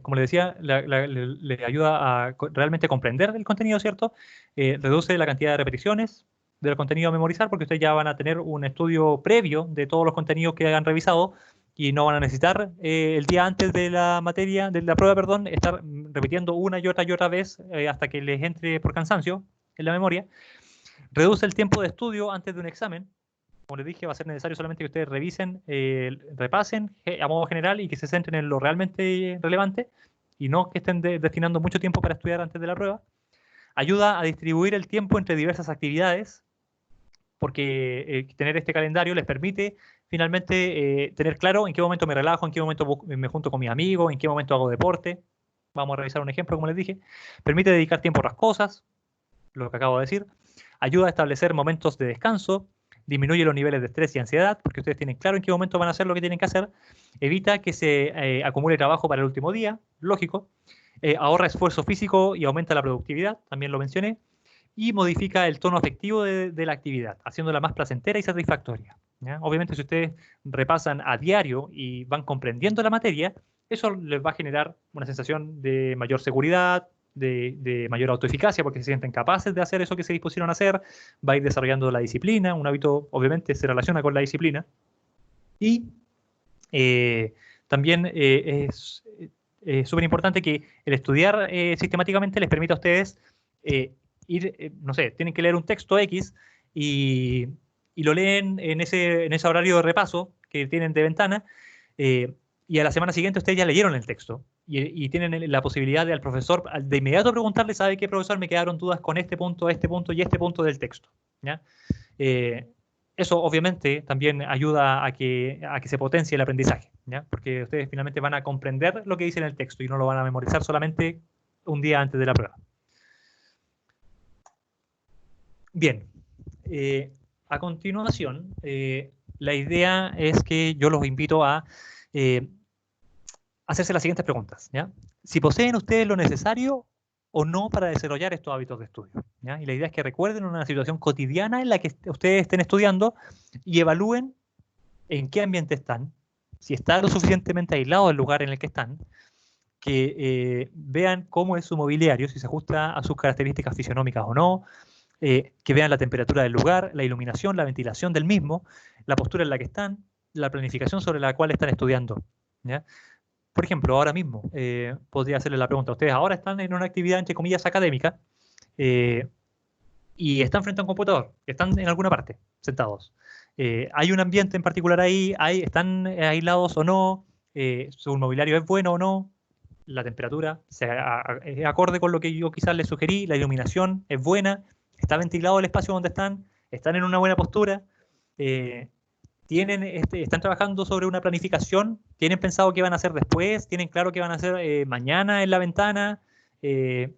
Como le decía, le ayuda a realmente comprender el contenido, ¿cierto? Reduce la cantidad de repeticiones del contenido a memorizar, porque ustedes ya van a tener un estudio previo de todos los contenidos que hayan revisado y no van a necesitar el día antes de la materia, de la prueba, perdón, estar repitiendo una y otra vez hasta que les entre por cansancio en la memoria. Reduce el tiempo de estudio antes de un examen. Como les dije, va a ser necesario solamente que ustedes revisen, repasen a modo general y que se centren en lo realmente relevante y no que estén destinando mucho tiempo para estudiar antes de la prueba. Ayuda a distribuir el tiempo entre diversas actividades, porque tener este calendario les permite finalmente tener claro en qué momento me relajo, en qué momento me junto con mis amigos, en qué momento hago deporte. Vamos a revisar un ejemplo, como les dije. Permite dedicar tiempo a otras cosas, lo que acabo de decir. Ayuda a establecer momentos de descanso, disminuye los niveles de estrés y ansiedad, porque ustedes tienen claro en qué momento van a hacer lo que tienen que hacer, evita que se acumule trabajo para el último día, lógico, ahorra esfuerzo físico y aumenta la productividad, también lo mencioné, y modifica el tono afectivo de la actividad, haciéndola más placentera y satisfactoria. ¿Ya? Obviamente, si ustedes repasan a diario y van comprendiendo la materia, eso les va a generar una sensación de mayor seguridad, de mayor autoeficacia, porque se sienten capaces de hacer eso que se dispusieron a hacer, va a ir desarrollando la disciplina, un hábito obviamente se relaciona con la disciplina, y eh, también es súper importante que el estudiar sistemáticamente les permita a ustedes ir, no sé, tienen que leer un texto X y, y lo leen en ese horario de repaso que tienen de ventana, eh, y a la semana siguiente ustedes ya leyeron el texto y tienen la posibilidad de al profesor de inmediato preguntarle, ¿sabe qué, profesor? Me quedaron dudas con este punto y este punto del texto. ¿Ya? Eh, Eso obviamente también ayuda a que se potencie el aprendizaje, ¿ya? Porque ustedes finalmente van a comprender lo que dice en el texto y no lo van a memorizar solamente un día antes de la prueba. Bien, a continuación, la idea es que yo los invito a eh, hacerse las siguientes preguntas, ¿ya? Si poseen ustedes lo necesario o no para desarrollar estos hábitos de estudio, ¿ya? Y la idea es que recuerden una situación cotidiana en la que ustedes estén estudiando y evalúen en qué ambiente están, si está lo suficientemente aislado del lugar en el que están, que vean cómo es su mobiliario, si se ajusta a sus características fisionómicas o no, que vean la temperatura del lugar, la iluminación, la ventilación del mismo, la postura en la que están, la planificación sobre la cual están estudiando. ¿Ya? Por ejemplo, ahora mismo, podría hacerle la pregunta, ustedes ahora están en una actividad, entre comillas, académica, eh, y están frente a un computador, están en alguna parte, sentados. ¿Hay un ambiente en particular ahí? ¿Están aislados o no? ¿Su mobiliario es bueno o no? La temperatura es acorde con lo que yo quizás les sugerí, la iluminación es buena, está ventilado el espacio donde están en una buena postura, eh, están trabajando sobre una planificación, tienen pensado qué van a hacer después, tienen claro qué van a hacer mañana en la ventana. Eh,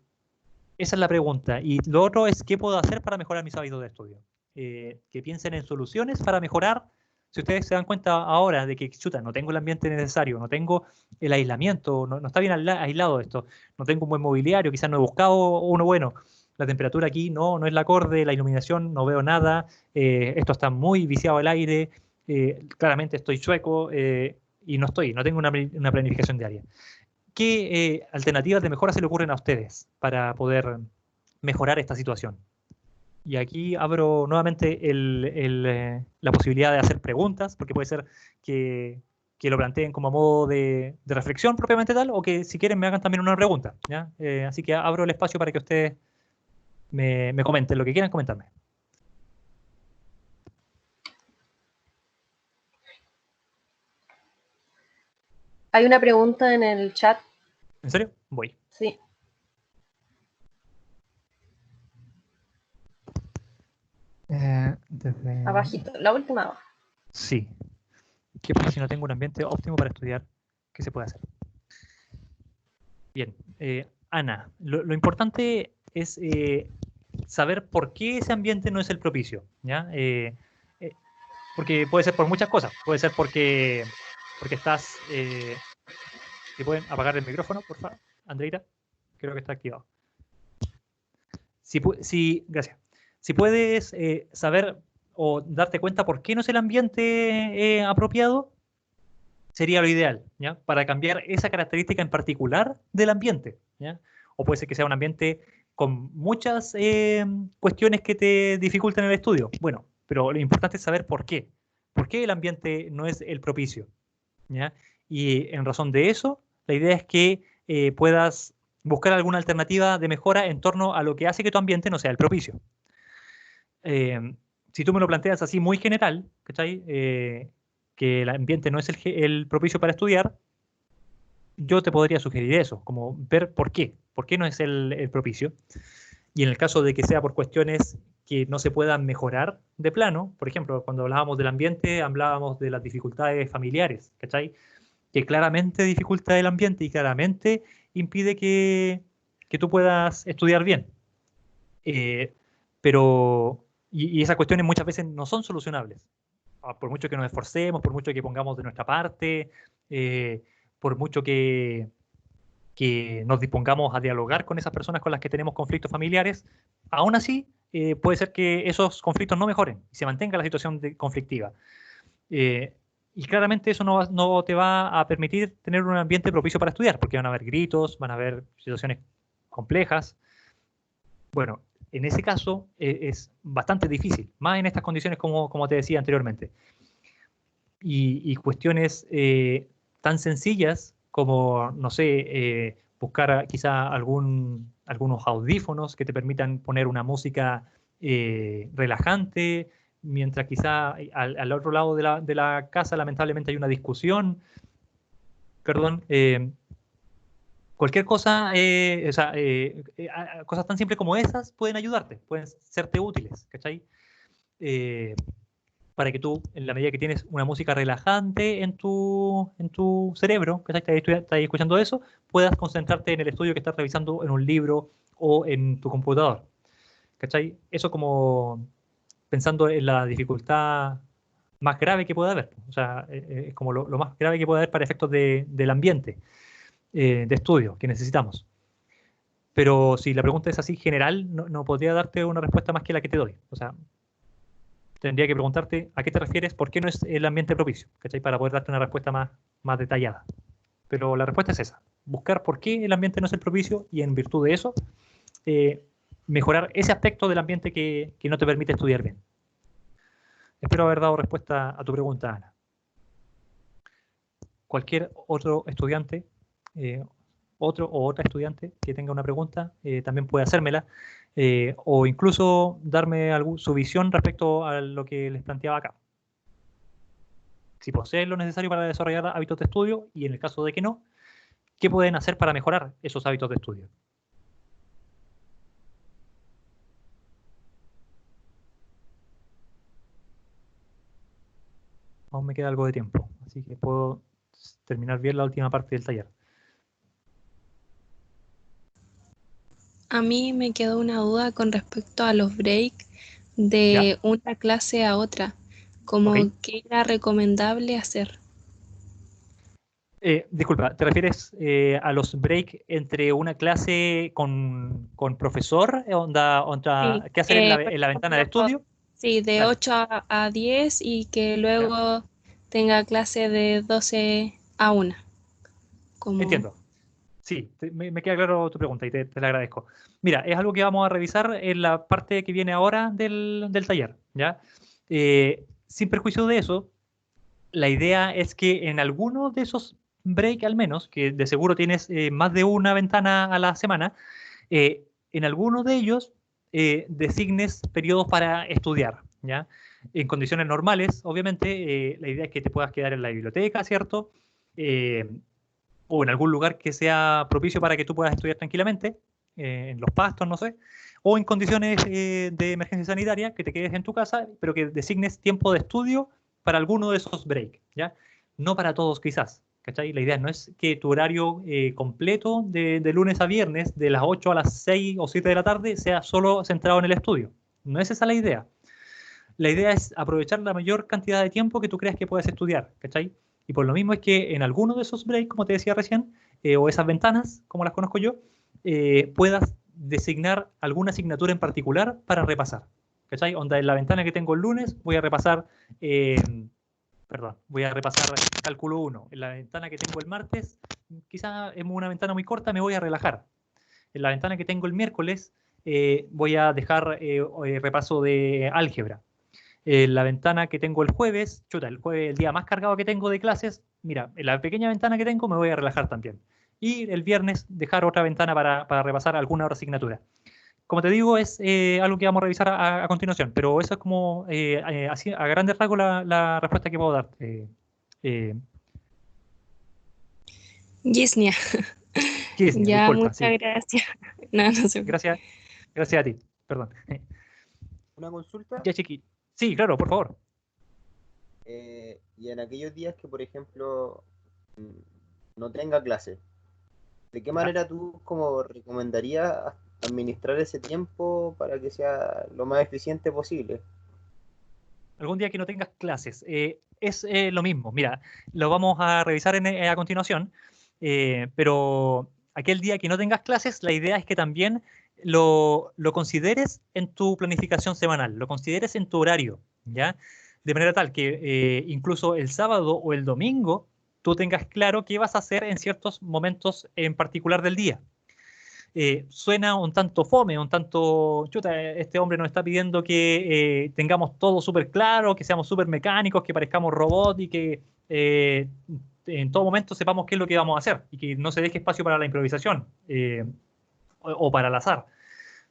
Esa es la pregunta. Y lo otro es, ¿qué puedo hacer para mejorar mis hábitos de estudio? Que piensen en soluciones para mejorar. Si ustedes se dan cuenta ahora de que, chuta, no tengo el ambiente necesario, no tengo el aislamiento, no está bien aislado esto, no tengo un buen mobiliario, quizás no he buscado uno bueno, la temperatura aquí no es la acorde, la iluminación no veo nada, esto está muy viciado el aire, claramente estoy chueco y no tengo una planificación diaria. ¿Qué alternativas de mejora se le ocurren a ustedes para poder mejorar esta situación? Y aquí abro nuevamente la posibilidad de hacer preguntas, porque puede ser que lo planteen como a modo de reflexión propiamente tal, o que si quieren me hagan también una pregunta, ¿ya? Así que abro el espacio para que ustedes me comenten lo que quieran comentarme. Hay una pregunta en el chat. ¿En serio? Voy. Sí. Abajito, la última abajo. Sí. ¿Qué pasa si no tengo un ambiente óptimo para estudiar? ¿Qué se puede hacer? Bien. Ana, lo importante es saber por qué ese ambiente no es el propicio, ¿ya? Porque puede ser por muchas cosas. Puede ser porque estás... ¿te pueden apagar el micrófono, por favor, Andreita? Creo que está activado. Gracias. Si puedes saber o darte cuenta por qué no es el ambiente apropiado, sería lo ideal, ¿ya? Para cambiar esa característica en particular del ambiente, ¿ya? O puede ser que sea un ambiente con muchas cuestiones que te dificultan el estudio. Bueno, pero lo importante es saber por qué. ¿Por qué el ambiente no es el propicio? ¿Ya? Y en razón de eso, la idea es que puedas buscar alguna alternativa de mejora en torno a lo que hace que tu ambiente no sea el propicio. Si tú me lo planteas así muy general, ¿cachai? Que el ambiente no es el propicio para estudiar, yo te podría sugerir eso, como ver por qué no es el propicio. Y en el caso de que sea por cuestiones que no se puedan mejorar de plano, por ejemplo, cuando hablábamos del ambiente, hablábamos de las dificultades familiares, ¿cachai? Que claramente dificulta el ambiente y claramente impide que tú puedas estudiar bien. Pero, y esas cuestiones muchas veces no son solucionables. Por mucho que nos esforcemos, por mucho que pongamos de nuestra parte, por mucho que nos dispongamos a dialogar con esas personas con las que tenemos conflictos familiares, aún así puede ser que esos conflictos no mejoren y se mantenga la situación conflictiva. Y claramente eso no te va a permitir tener un ambiente propicio para estudiar, porque van a haber gritos, van a haber situaciones complejas. Bueno, en ese caso es bastante difícil, más en estas condiciones como te decía anteriormente. Y cuestiones tan sencillas como, no sé, buscar quizá algunos audífonos que te permitan poner una música relajante, mientras quizá al otro lado de la casa lamentablemente hay una discusión, perdón, cualquier cosa, o sea, cosas tan simples como esas pueden ayudarte, pueden serte útiles, ¿cachai? Para que tú, en la medida que tienes una música relajante en tu cerebro, que estás escuchando eso, puedas concentrarte en el estudio que estás revisando en un libro o en tu computador. ¿Cachai? Eso como pensando en la dificultad más grave que pueda haber. O sea, es como lo más grave que puede haber para efectos del ambiente de estudio que necesitamos. Pero si la pregunta es así general, no podría darte una respuesta más que la que te doy. O sea, tendría que preguntarte a qué te refieres, por qué no es el ambiente propicio, ¿cachai? Para poder darte una respuesta más detallada. Pero la respuesta es esa, buscar por qué el ambiente no es el propicio y en virtud de eso, mejorar ese aspecto del ambiente que no te permite estudiar bien. Espero haber dado respuesta a tu pregunta, Ana. Cualquier otro estudiante, otro o otra estudiante que tenga una pregunta, también puede hacérmela, o incluso darme su visión respecto a lo que les planteaba acá. Si poseen lo necesario para desarrollar hábitos de estudio y en el caso de que no, ¿qué pueden hacer para mejorar esos hábitos de estudio? Aún me queda algo de tiempo, así que puedo terminar bien la última parte del taller. A mí me quedó una duda con respecto a los breaks de ¿Ya? una clase a otra, como Ok. qué era recomendable hacer. Disculpa, ¿te refieres a los breaks entre una clase con profesor, Sí, qué hacer en por la ventana de ejemplo, estudio? sí, de Dale, 8 a 10 y que ya, luego tenga clase de 12 a 1. Como, entiendo. Sí, me queda claro tu pregunta y te la agradezco. Mira, es algo que vamos a revisar en la parte que viene ahora del taller, ¿ya? Sin perjuicio de eso, la idea es que en alguno de esos break al menos, que de seguro tienes más de una ventana a la semana, en alguno de ellos designes periodos para estudiar, ¿ya? En condiciones normales, obviamente, la idea es que te puedas quedar en la biblioteca, ¿cierto? O en algún lugar que sea propicio para que tú puedas estudiar tranquilamente, en los pastos, no sé, o en condiciones de emergencia sanitaria, que te quedes en tu casa, pero que designes tiempo de estudio para alguno de esos breaks, ¿ya? No para todos quizás, ¿cachai? La idea no es que tu horario completo de lunes a viernes, de las 8 a las 6 o 7 de la tarde, sea solo centrado en el estudio. No es esa la idea. La idea es aprovechar la mayor cantidad de tiempo que tú creas que puedes estudiar, ¿cachai? Y por lo mismo es que en alguno de esos breaks, como te decía recién, o esas ventanas, como las conozco yo, puedas designar alguna asignatura en particular para repasar. ¿Cachai? Onda, en la ventana que tengo el lunes voy a repasar, voy a repasar cálculo 1. En la ventana que tengo el martes, quizá es una ventana muy corta, me voy a relajar. En la ventana que tengo el miércoles, voy a dejar repaso de álgebra. La ventana que tengo el jueves, el jueves, el día más cargado que tengo de clases, mira, en la pequeña ventana que tengo me voy a relajar también. Y el viernes dejar otra ventana para repasar alguna otra asignatura. Como te digo, es algo que vamos a revisar a continuación, pero eso es como, así, a grandes rasgos, la respuesta que puedo dar. Gisnia, Kirchner, ya, disculpa, muchas sí. gracias. No, no se preocupe. Gracias, gracias a ti, perdón. Una consulta, Ya, Chiqui. Sí, claro, por favor. y en aquellos días que, por ejemplo, no tenga clase, ¿de qué manera tú como recomendarías administrar ese tiempo para que sea lo más eficiente posible? Algún día que no tengas clases. Es lo mismo. Mira, lo vamos a revisar a continuación, pero aquel día que no tengas clases, la idea es que también lo consideres en tu planificación semanal, lo consideres en tu horario, ¿ya? De manera tal que incluso el sábado o el domingo tú tengas claro qué vas a hacer en ciertos momentos en particular del día. Suena un tanto fome, un tanto, chuta, este hombre nos está pidiendo que tengamos todo súper claro, que seamos súper mecánicos, que parezcamos robots y que en todo momento sepamos qué es lo que vamos a hacer y que no se deje espacio para la improvisación o para el azar.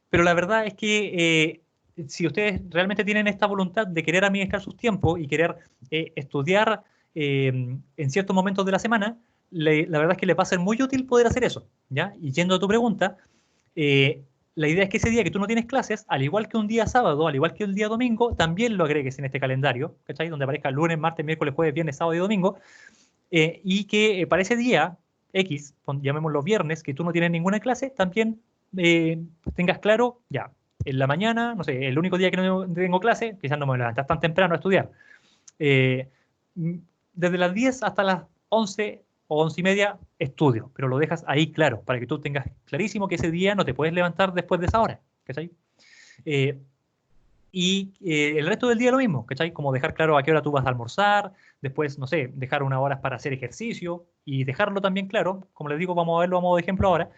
Pero la verdad es que si ustedes realmente tienen esta voluntad de querer administrar sus tiempos y querer estudiar en ciertos momentos de la semana, la verdad es que les va a ser muy útil poder hacer eso, ¿ya? Y yendo a tu pregunta, eh, la idea es que ese día que tú no tienes clases, al igual que un día sábado, al igual que el día domingo, también lo agregues en este calendario, ¿cachai? Donde aparezca lunes, martes, miércoles, jueves, viernes, sábado y domingo, y que para ese día X, llamémoslo viernes, que tú no tienes ninguna clase, también tengas claro, ya, en la mañana, no sé, el único día que no tengo clase, quizás no me voy a levantar tan temprano a estudiar. Eh, Desde las 10 hasta las 11 o 11 y media estudio, pero lo dejas ahí claro, para que tú tengas clarísimo que ese día no te puedes levantar después de esa hora, ¿cachai? Eh, el resto del día lo mismo, ¿cachai? Como dejar claro a qué hora tú vas a almorzar, después, no sé, dejar unas horas para hacer ejercicio y dejarlo también claro, como les digo, vamos a verlo a modo de ejemplo ahora,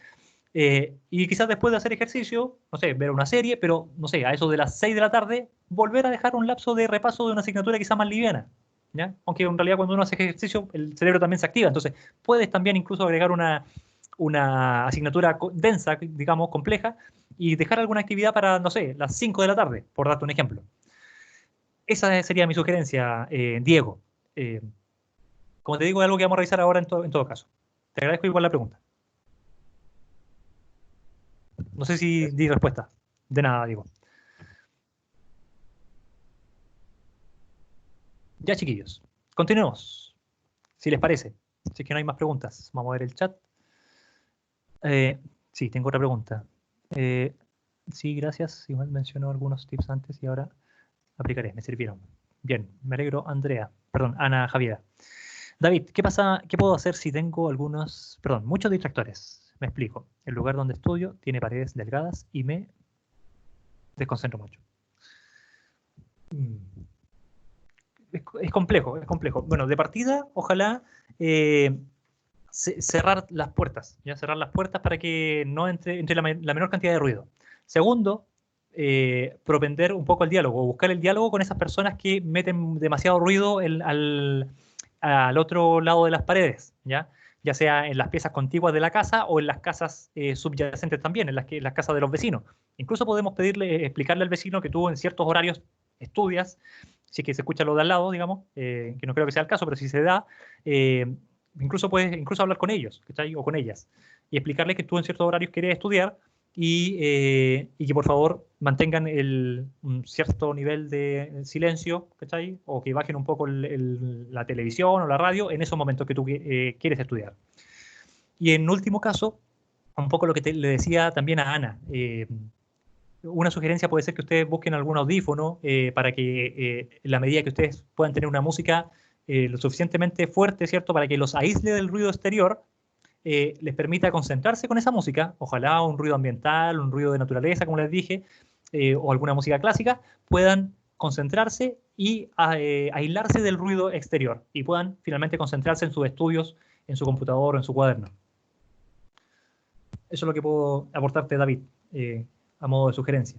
y quizás después de hacer ejercicio, no sé, ver una serie, pero no sé, a eso de las 6 de la tarde, volver a dejar un lapso de repaso de una asignatura quizás más liviana, ¿ya? Aunque en realidad cuando uno hace ejercicio, el cerebro también se activa, entonces puedes también incluso agregar una asignatura densa, digamos, compleja, y dejar alguna actividad para, no sé, las 5 de la tarde, por darte un ejemplo. Esa sería mi sugerencia, Diego. Eh, Como te digo, es algo que vamos a revisar ahora en todo caso. Te agradezco igual la pregunta. No sé si di respuesta. De nada, Diego. Ya, chiquillos. Continuemos, si les parece. Si es que no hay más preguntas, vamos a ver el chat. Sí, tengo otra pregunta. Sí, gracias. Igual mencionó algunos tips antes y ahora aplicaré, me sirvieron. Bien, me alegro, Andrea. Perdón, Ana Javiera. David, ¿qué pasa? ¿Qué puedo hacer si tengo muchos distractores? Me explico. El lugar donde estudio tiene paredes delgadas y me desconcentro mucho. Es complejo, es complejo. Bueno, de partida, ojalá cerrar las puertas, ¿ya? Cerrar las puertas para que no entre la menor cantidad de ruido. Segundo, propender un poco al diálogo, buscar el diálogo con esas personas que meten demasiado ruido al otro lado de las paredes, ¿ya? ya sea en las piezas contiguas de la casa o en las casas subyacentes también, en las casas de los vecinos. Incluso podemos explicarle al vecino que tú en ciertos horarios estudias, si es que se escucha lo de al lado, digamos, que no creo que sea el caso, pero si se da, incluso puedes hablar con ellos, ¿cachai? O con ellas, y explicarles que tú en ciertos horarios quieres estudiar y que por favor mantengan un cierto nivel de silencio, ¿cachai? O que bajen un poco la televisión o la radio en esos momentos que tú quieres estudiar. Y en último caso, un poco lo que le decía también a Ana, una sugerencia puede ser que ustedes busquen algún audífono para que en la medida que ustedes puedan tener una música lo suficientemente fuerte, ¿cierto? Para que los aísle del ruido exterior, les permita concentrarse con esa música, ojalá un ruido ambiental, un ruido de naturaleza, como les dije, o alguna música clásica, puedan concentrarse y aislarse del ruido exterior y puedan finalmente concentrarse en sus estudios, en su computador o en su cuaderno. Eso es lo que puedo aportarte, David, a modo de sugerencia.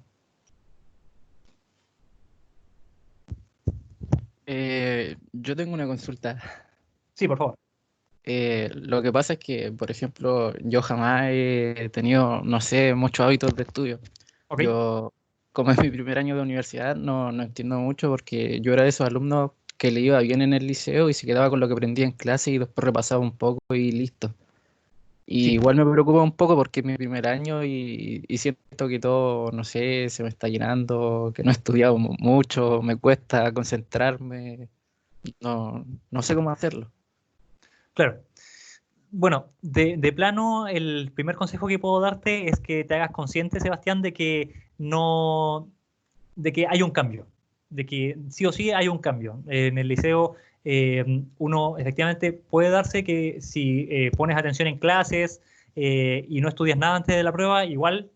Yo tengo una consulta. Sí, por favor. Lo que pasa es que, por ejemplo, yo jamás he tenido, no sé, muchos hábitos de estudio. Ok. Yo, como es mi primer año de universidad, no entiendo mucho porque yo era de esos alumnos que le iba bien en el liceo y se quedaba con lo que aprendía en clase y después repasaba un poco y listo. Y Sí. igual me preocupa un poco porque es mi primer año y siento que todo, no sé, se me está llenando, que no he estudiado mucho, me cuesta concentrarme, no sé cómo hacerlo. Claro. Bueno, de plano, el primer consejo que puedo darte es que te hagas consciente, Sebastián, de que hay un cambio, de que sí o sí hay un cambio. En el liceo, uno efectivamente puede darse que si pones atención en clases y no estudias nada antes de la prueba, igual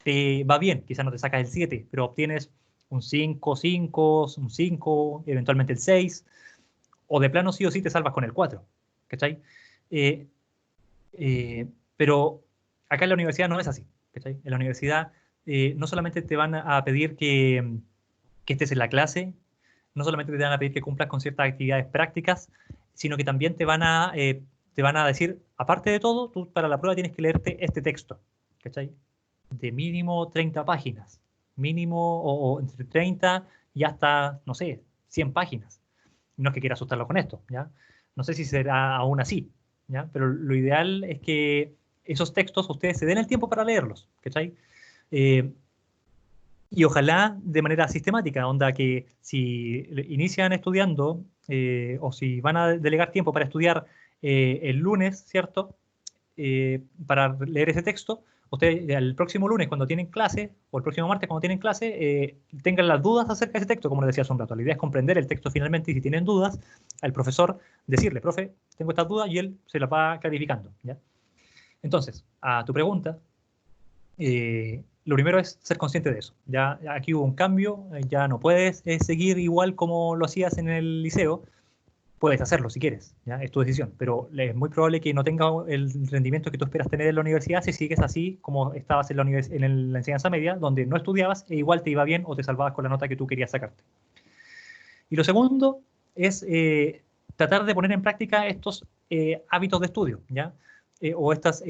te va bien, quizás no te sacas el 7, pero obtienes un 5, 5, un 5, eventualmente el 6, o de plano sí o sí te salvas con el 4, ¿cachai? Eh, pero acá en la universidad no es así, ¿cachai? En la universidad no solamente te van a pedir que estés en la clase, no solamente te van a pedir que cumplas con ciertas actividades prácticas, sino que también te van a decir, aparte de todo, tú para la prueba tienes que leerte este texto, ¿cachai? De mínimo 30 páginas, mínimo o entre 30 y hasta, no sé, 100 páginas. No es que quiera asustarlo con esto, ¿ya? No sé si será aún así, ¿ya? Pero lo ideal es que esos textos ustedes se den el tiempo para leerlos, ¿cachai? Eh, y ojalá de manera sistemática, onda que si inician estudiando o si van a delegar tiempo para estudiar el lunes, ¿cierto? Para leer ese texto, ustedes el próximo lunes cuando tienen clase, o el próximo martes cuando tienen clase, tengan las dudas acerca de ese texto, como les decía hace un rato. La idea es comprender el texto finalmente y si tienen dudas, al profesor decirle, profe, tengo estas dudas y él se las va clarificando, ¿ya? Entonces, a tu pregunta, lo primero es ser consciente de eso. Ya aquí hubo un cambio, ya no puedes seguir igual como lo hacías en el liceo. Puedes hacerlo si quieres, ¿ya? Es tu decisión, pero es muy probable que no tenga el rendimiento que tú esperas tener en la universidad si sigues así como estabas en la enseñanza media, donde no estudiabas e igual te iba bien o te salvabas con la nota que tú querías sacarte. Y lo segundo es tratar de poner en práctica estos hábitos de estudio, ¿ya? O estos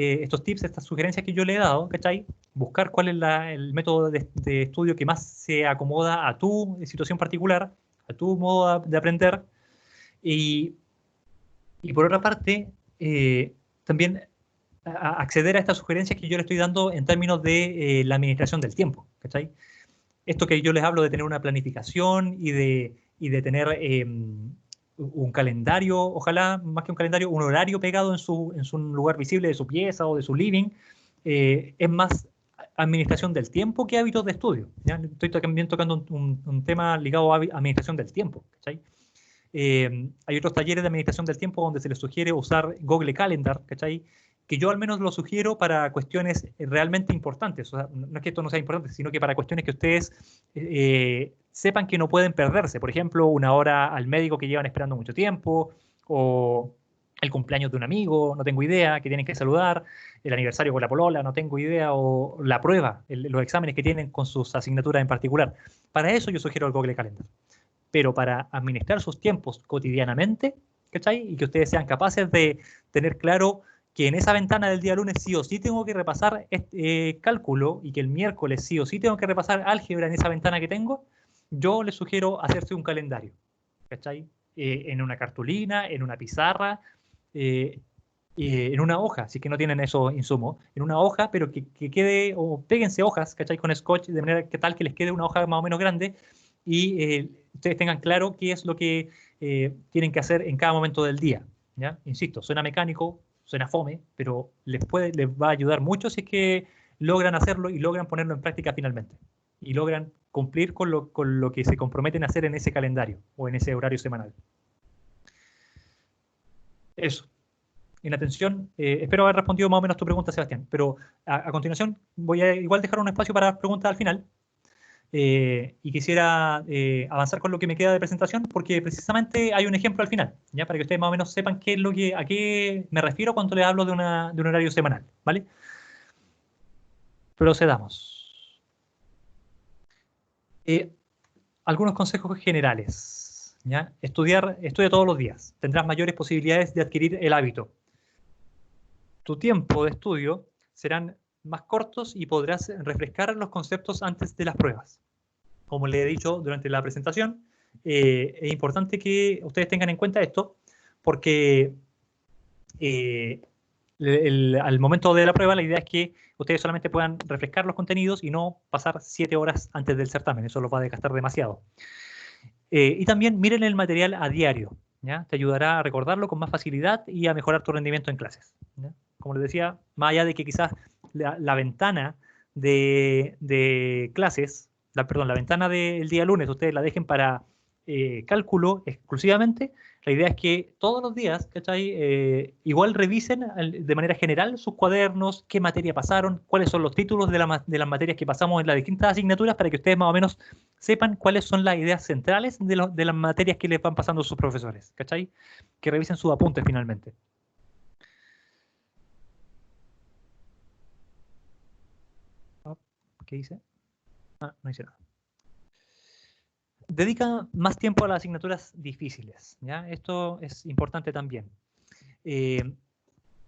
tips, estas sugerencias que yo le he dado, ¿cachai? Buscar cuál es el método de estudio que más se acomoda a tu situación particular, a tu modo de aprender. Y por otra parte, también acceder a estas sugerencias que yo le estoy dando en términos de la administración del tiempo, ¿cachai? Esto que yo les hablo de tener una planificación y de tener un calendario, ojalá más que un calendario, un horario pegado en su lugar visible de su pieza o de su living, es más administración del tiempo que hábitos de estudio, ¿ya? Estoy también tocando un tema ligado a administración del tiempo, ¿cachai? Hay otros talleres de administración del tiempo donde se les sugiere usar Google Calendar, ¿cachai? Que yo al menos lo sugiero para cuestiones realmente importantes. O sea, no es que esto no sea importante, sino que para cuestiones que ustedes sepan que no pueden perderse. Por ejemplo, una hora al médico que llevan esperando mucho tiempo, o el cumpleaños de un amigo, no tengo idea, que tienen que saludar, el aniversario con la polola, no tengo idea, o la prueba, los exámenes que tienen con sus asignaturas en particular. Para eso yo sugiero el Google Calendar. Pero para administrar sus tiempos cotidianamente, ¿cachai? Y que ustedes sean capaces de tener claro que en esa ventana del día lunes sí o sí tengo que repasar cálculo y que el miércoles sí o sí tengo que repasar álgebra en esa ventana que tengo. Yo les sugiero hacerse un calendario, ¿cachai? En una cartulina, en una pizarra, en una hoja, si es que no tienen esos insumos, en una hoja, pero que quede, o péguense hojas, ¿cachai? Con scotch, de manera que tal que les quede una hoja más o menos grande y ustedes tengan claro qué es lo que tienen que hacer en cada momento del día, ¿ya? Insisto, suena mecánico, suena fome, pero les va a ayudar mucho si es que logran hacerlo y logran ponerlo en práctica finalmente. Y logran cumplir con lo que se comprometen a hacer en ese calendario o en ese horario semanal. Eso. En atención, espero haber respondido más o menos tu pregunta, Sebastián, pero a continuación voy a igual dejar un espacio para preguntas al final. Y quisiera avanzar con lo que me queda de presentación, porque precisamente hay un ejemplo al final, ¿ya? Para que ustedes más o menos sepan qué es a qué me refiero cuando les hablo de un horario semanal, ¿vale? Procedamos. Algunos consejos generales, ¿ya? Estudia todos los días. Tendrás mayores posibilidades de adquirir el hábito. Tu tiempo de estudio serán más cortos y podrás refrescar los conceptos antes de las pruebas. Como les he dicho durante la presentación, es importante que ustedes tengan en cuenta esto, porque al momento de la prueba la idea es que ustedes solamente puedan refrescar los contenidos y no pasar 7 horas antes del certamen, eso los va a desgastar demasiado. Y también miren el material a diario, ¿ya? Te ayudará a recordarlo con más facilidad y a mejorar tu rendimiento en clases, ¿ya? Como les decía, más allá de que quizás la ventana de clases, la ventana del día lunes ustedes la dejen para cálculo exclusivamente, la idea es que todos los días, ¿cachai? Igual revisen de manera general sus cuadernos, qué materia pasaron, cuáles son los títulos de las materias que pasamos en las distintas asignaturas, para que ustedes más o menos sepan cuáles son las ideas centrales de las materias que les van pasando sus profesores, ¿cachai? Que revisen sus apuntes finalmente. ¿Qué hice? Ah, no hice nada. Dedica más tiempo a las asignaturas difíciles, ¿ya? Esto es importante también.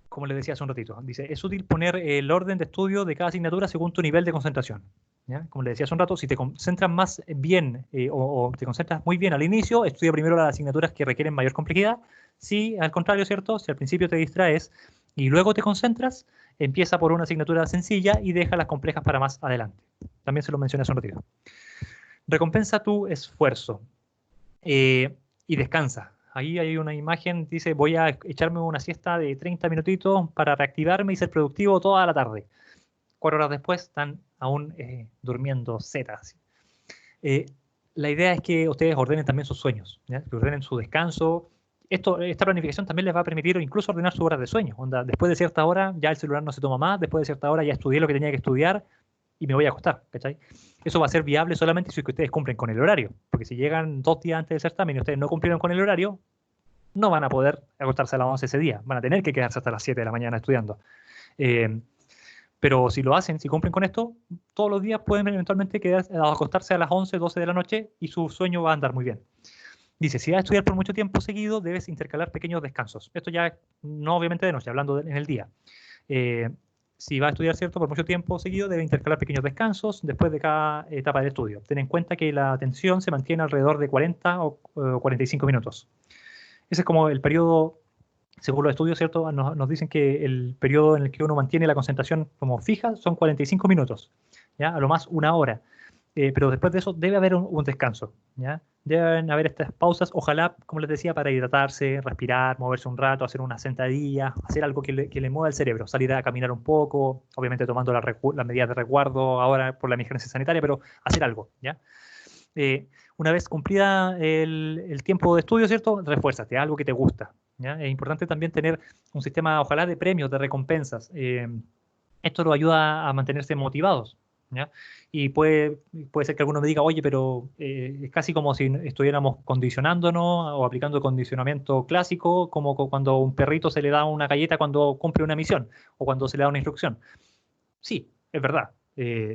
Como les decía hace un ratito, dice, es útil poner el orden de estudio de cada asignatura según tu nivel de concentración, ¿ya? Como les decía hace un rato, si te concentras más bien o te concentras muy bien al inicio, estudia primero las asignaturas que requieren mayor complejidad. Si al contrario, ¿cierto? Si al principio te distraes y luego te concentras, empieza por una asignatura sencilla y deja las complejas para más adelante. También se lo mencioné hace un ratito. Recompensa tu esfuerzo y descansa. Ahí hay una imagen, dice, voy a echarme una siesta de 30 minutitos para reactivarme y ser productivo toda la tarde. 4 horas después están aún durmiendo setas. La idea es que ustedes ordenen también sus sueños, ¿ya? Que ordenen su descanso. Esta planificación también les va a permitir incluso ordenar sus horas de sueño. Onda, después de cierta hora ya el celular no se toma más, después de cierta hora ya estudié lo que tenía que estudiar y me voy a acostar, ¿cachai? Eso va a ser viable solamente si es que ustedes cumplen con el horario, porque si llegan 2 días antes del certamen y ustedes no cumplieron con el horario, no van a poder acostarse a las 11 ese día, van a tener que quedarse hasta las 7 de la mañana estudiando. Pero si lo hacen, si cumplen con esto, todos los días pueden eventualmente acostarse a las 11, 12 de la noche y su sueño va a andar muy bien. Dice, si vas a estudiar por mucho tiempo seguido, debes intercalar pequeños descansos. Esto ya no obviamente de noche, hablando en el día. Si va a estudiar, ¿cierto?, por mucho tiempo seguido, debe intercalar pequeños descansos después de cada etapa del estudio. Ten en cuenta que la atención se mantiene alrededor de 40 o 45 minutos. Ese es como el periodo, según los estudios, ¿cierto?, nos dicen que el periodo en el que uno mantiene la concentración como fija son 45 minutos, ¿ya? A lo más 1 hora. Pero después de eso debe haber un descanso, ¿ya? Deben haber estas pausas, ojalá, como les decía, para hidratarse, respirar, moverse un rato, hacer una sentadilla, hacer algo que le mueva el cerebro, salir a caminar un poco, obviamente tomando las medidas de resguardo ahora por la emergencia sanitaria, pero hacer algo, ¿ya? Una vez cumplida el tiempo de estudio, ¿cierto?, refuérzate, algo que te gusta, ¿ya? Es importante también tener un sistema, ojalá, de premios, de recompensas. Esto nos ayuda a mantenerse motivados, ¿ya? Y puede ser que alguno me diga, oye, pero es casi como si estuviéramos condicionándonos o aplicando condicionamiento clásico, como cuando a un perrito se le da una galleta cuando cumple una misión o cuando se le da una instrucción. Sí, es verdad.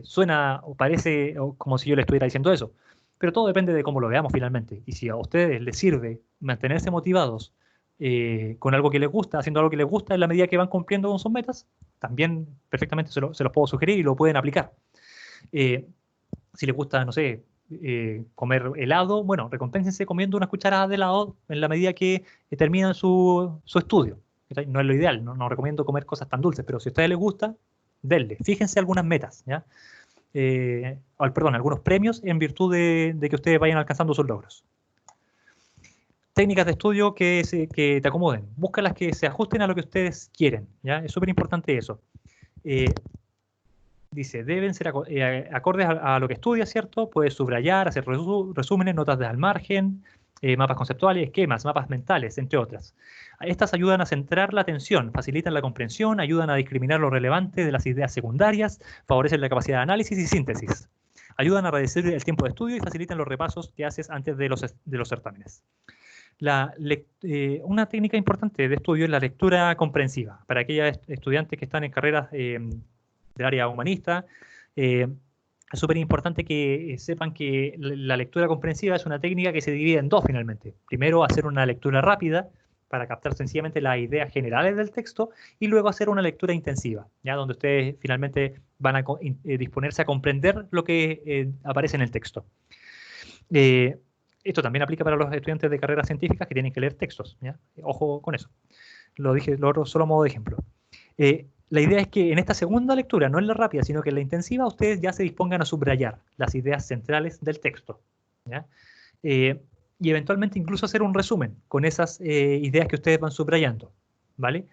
Suena o parece como si yo le estuviera diciendo eso, pero todo depende de cómo lo veamos finalmente. Y si a ustedes les sirve mantenerse motivados con algo que les gusta, haciendo algo que les gusta en la medida que van cumpliendo con sus metas, también perfectamente se los puedo sugerir y lo pueden aplicar. Si les gusta, no sé, comer helado, bueno, recompénsense comiendo unas cucharadas de helado en la medida que terminan su estudio. No es lo ideal, no recomiendo comer cosas tan dulces, pero si a ustedes les gusta, denle. Fíjense algunas metas, ¿ya? Perdón, algunos premios en virtud de que ustedes vayan alcanzando sus logros. Técnicas de estudio que te acomoden. Busca las que se ajusten a lo que ustedes quieren, ¿ya? Es súper importante eso. Dice, deben ser acordes a lo que estudias, ¿cierto? Puedes subrayar, hacer resúmenes, notas al margen, mapas conceptuales, esquemas, mapas mentales, entre otras. Estas ayudan a centrar la atención, facilitan la comprensión, ayudan a discriminar lo relevante de las ideas secundarias, favorecen la capacidad de análisis y síntesis. Ayudan a reducir el tiempo de estudio y facilitan los repasos que haces antes de los certámenes. Una técnica importante de estudio es la lectura comprensiva. Para aquellos estudiantes que están en carreras del área humanista, es súper importante que sepan que la lectura comprensiva es una técnica que se divide en dos finalmente. Primero, hacer una lectura rápida para captar sencillamente las ideas generales del texto y luego hacer una lectura intensiva, ¿ya? Donde ustedes finalmente van a disponerse a comprender lo que aparece en el texto. Esto también aplica para los estudiantes de carreras científicas que tienen que leer textos, ¿ya? Ojo con eso. Lo dije solo a modo de ejemplo. La idea es que en esta segunda lectura, no en la rápida, sino que en la intensiva, ustedes ya se dispongan a subrayar las ideas centrales del texto, ¿ya? Y eventualmente incluso hacer un resumen con esas ideas que ustedes van subrayando, ¿vale?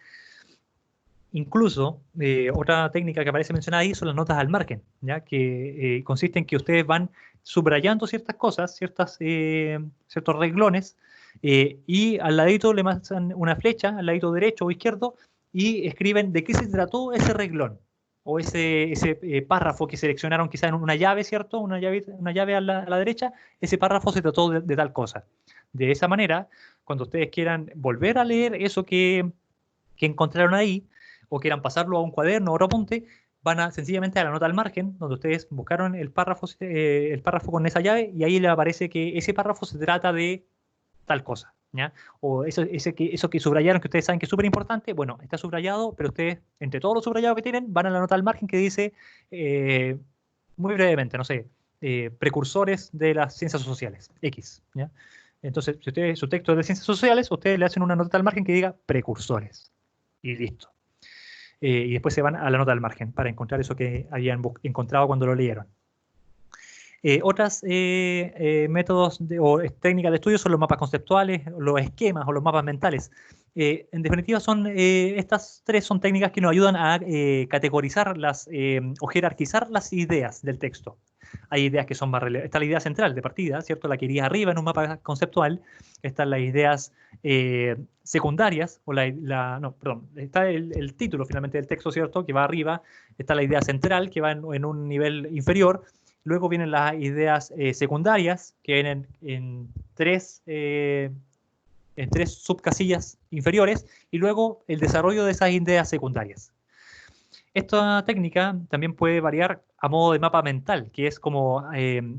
Incluso, otra técnica que aparece mencionada ahí son las notas al margen, ¿ya? Que consiste en que ustedes van subrayando ciertas cosas, ciertos renglones, y al ladito le mandan una flecha, al ladito derecho o izquierdo, y escriben de qué se trató ese renglón, o ese párrafo que seleccionaron quizá en una llave, ¿cierto? Una llave a la derecha, ese párrafo se trató de tal cosa. De esa manera, cuando ustedes quieran volver a leer eso que encontraron ahí, o quieran pasarlo a un cuaderno o otro apunte, van sencillamente a la nota al margen, donde ustedes buscaron el párrafo con esa llave, y ahí les aparece que ese párrafo se trata de tal cosa, ¿ya? O eso que subrayaron, que ustedes saben que es súper importante, bueno, está subrayado, pero ustedes, entre todos los subrayados que tienen, van a la nota al margen que dice, muy brevemente, no sé, precursores de las ciencias sociales, X, ¿ya? Entonces, si su texto es de ciencias sociales, ustedes le hacen una nota al margen que diga precursores, y listo. Y después se van a la nota al margen para encontrar eso que habían encontrado cuando lo leyeron. Otras métodos o técnicas de estudio son los mapas conceptuales, los esquemas o los mapas mentales. En definitiva, estas tres son técnicas que nos ayudan a categorizar o jerarquizar las ideas del texto. Hay ideas que son más relevantes. Está la idea central de partida, ¿cierto? La que iría arriba en un mapa conceptual. Están las ideas secundarias, o está el título finalmente del texto, ¿cierto? Que va arriba. Está la idea central, que va en un nivel inferior. Luego vienen las ideas secundarias, que vienen en tres subcasillas inferiores, y luego el desarrollo de esas ideas secundarias. Esta técnica también puede variar a modo de mapa mental, que es como,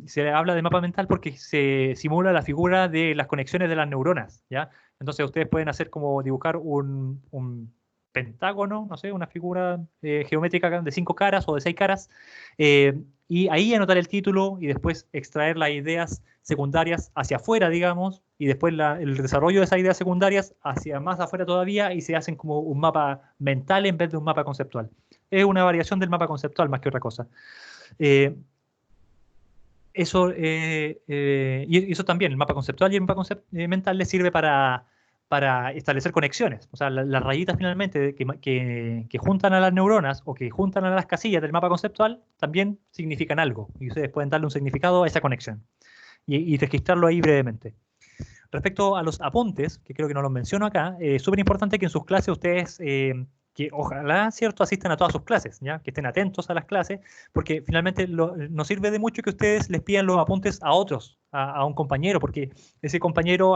se habla de mapa mental porque se simula la figura de las conexiones de las neuronas, ¿ya? Entonces ustedes pueden hacer como dibujar un pentágono, no sé, una figura geométrica de 5 caras o de 6 caras, y ahí anotar el título y después extraer las ideas secundarias hacia afuera, digamos, y después el desarrollo de esas ideas secundarias hacia más afuera todavía, y se hacen como un mapa mental en vez de un mapa conceptual. Es una variación del mapa conceptual más que otra cosa. Y eso también, el mapa conceptual y el mapa mental les sirve para establecer conexiones. O sea, las rayitas finalmente que juntan a las neuronas o que juntan a las casillas del mapa conceptual también significan algo. Y ustedes pueden darle un significado a esa conexión y registrarlo ahí brevemente. Respecto a los apuntes, que creo que no los menciono acá, es súper importante que en sus clases ustedes, que ojalá, ¿cierto?, asistan a todas sus clases, ¿ya? Que estén atentos a las clases, porque finalmente nos sirve de mucho que ustedes les pidan los apuntes a otros, a un compañero, porque ese compañero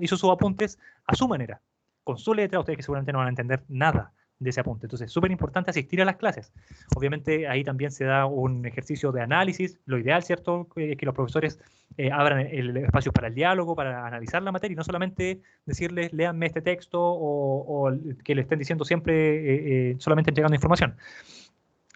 hizo sus apuntes a su manera, con su letra, ustedes que seguramente no van a entender nada de ese apunte. Entonces, es súper importante asistir a las clases. Obviamente, ahí también se da un ejercicio de análisis. Lo ideal, ¿cierto?, que los profesores abran el espacio para el diálogo, para analizar la materia, y no solamente decirles, léanme este texto, o que le estén diciendo siempre, solamente entregando información.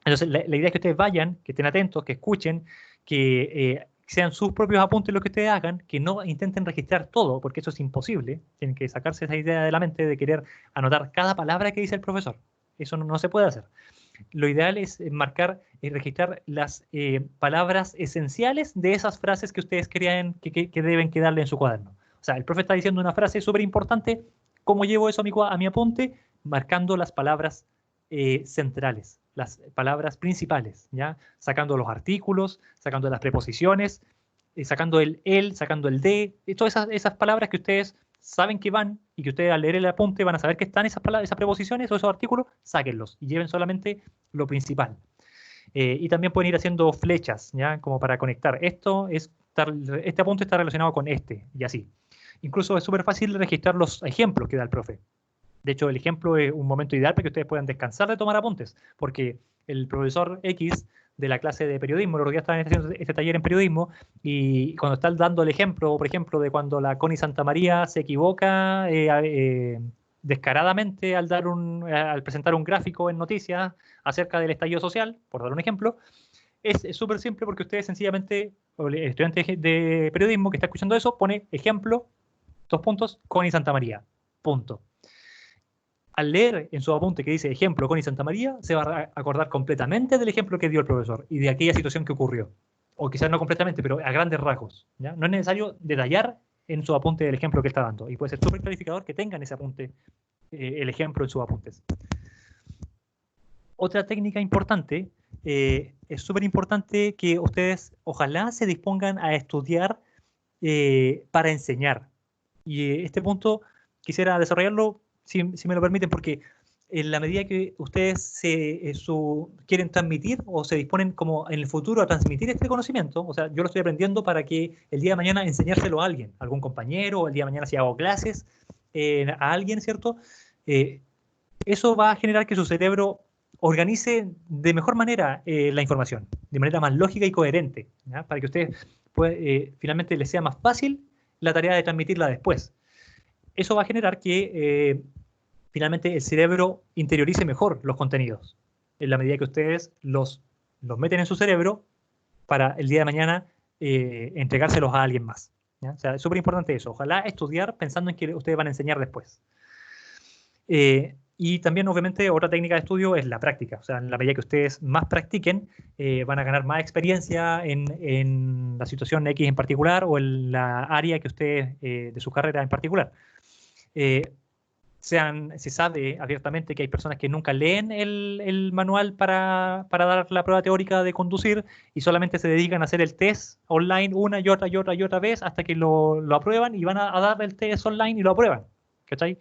Entonces, la idea es que ustedes vayan, que estén atentos, que escuchen, que sean sus propios apuntes lo que ustedes hagan, que no intenten registrar todo, porque eso es imposible. Tienen que sacarse esa idea de la mente de querer anotar cada palabra que dice el profesor. Eso no se puede hacer. Lo ideal es marcar y registrar las palabras esenciales de esas frases que ustedes crean que deben quedarle en su cuaderno. O sea, el profe está diciendo una frase súper importante. ¿Cómo llevo eso a mi apunte? Marcando las palabras centrales, las palabras principales, ¿ya? Sacando los artículos, sacando las preposiciones, sacando el sacando el de, y todas esas palabras que ustedes saben que van, y que ustedes al leer el apunte van a saber que están esas preposiciones o esos artículos, sáquenlos y lleven solamente lo principal. Y también pueden ir haciendo flechas, ¿ya? Como para conectar. Este apunte está relacionado con este, y así. Incluso es súper fácil registrar los ejemplos que da el profe. De hecho, el ejemplo es un momento ideal para que ustedes puedan descansar de tomar apuntes, porque el profesor X de la clase de periodismo, el otro día estaba haciendo este taller en periodismo, y cuando está dando el ejemplo, por ejemplo, de cuando la Connie Santamaría se equivoca descaradamente al presentar un gráfico en noticias acerca del estallido social, por dar un ejemplo, es súper simple, porque ustedes sencillamente, el estudiante de periodismo que está escuchando eso, pone ejemplo, 2 puntos, Connie Santamaría, punto. Al leer en su apunte que dice ejemplo Connie Santamaría, se va a acordar completamente del ejemplo que dio el profesor y de aquella situación que ocurrió. O quizás no completamente, pero a grandes rasgos, ¿ya? No es necesario detallar en su apunte el ejemplo que está dando. Y puede ser súper clarificador que tengan ese apunte, el ejemplo en sus apuntes. Otra técnica importante, es súper importante que ustedes ojalá se dispongan a estudiar para enseñar. Y este punto quisiera desarrollarlo, si me lo permiten, porque en la medida que ustedes quieren transmitir o se disponen como en el futuro a transmitir este conocimiento, o sea, yo lo estoy aprendiendo para que el día de mañana enseñárselo a alguien, a algún compañero, o el día de mañana si hago clases a alguien, ¿cierto? Eso va a generar que su cerebro organice de mejor manera la información, de manera más lógica y coherente, ¿ya? Para que ustedes finalmente les sea más fácil la tarea de transmitirla después. Eso va a generar que finalmente el cerebro interiorice mejor los contenidos, en la medida que ustedes los meten en su cerebro para el día de mañana entregárselos a alguien más, ¿ya? O sea, es súper importante eso. Ojalá estudiar pensando en que ustedes van a enseñar después. Y también, obviamente, otra técnica de estudio es la práctica. O sea, en la medida que ustedes más practiquen, van a ganar más experiencia en la situación X en particular, o en la área que ustedes, de su carrera en particular. Se sabe abiertamente que hay personas que nunca leen el manual para dar la prueba teórica de conducir, y solamente se dedican a hacer el test online una y otra vez hasta que lo aprueban, y van a dar el test online y lo aprueban. ¿Cachai?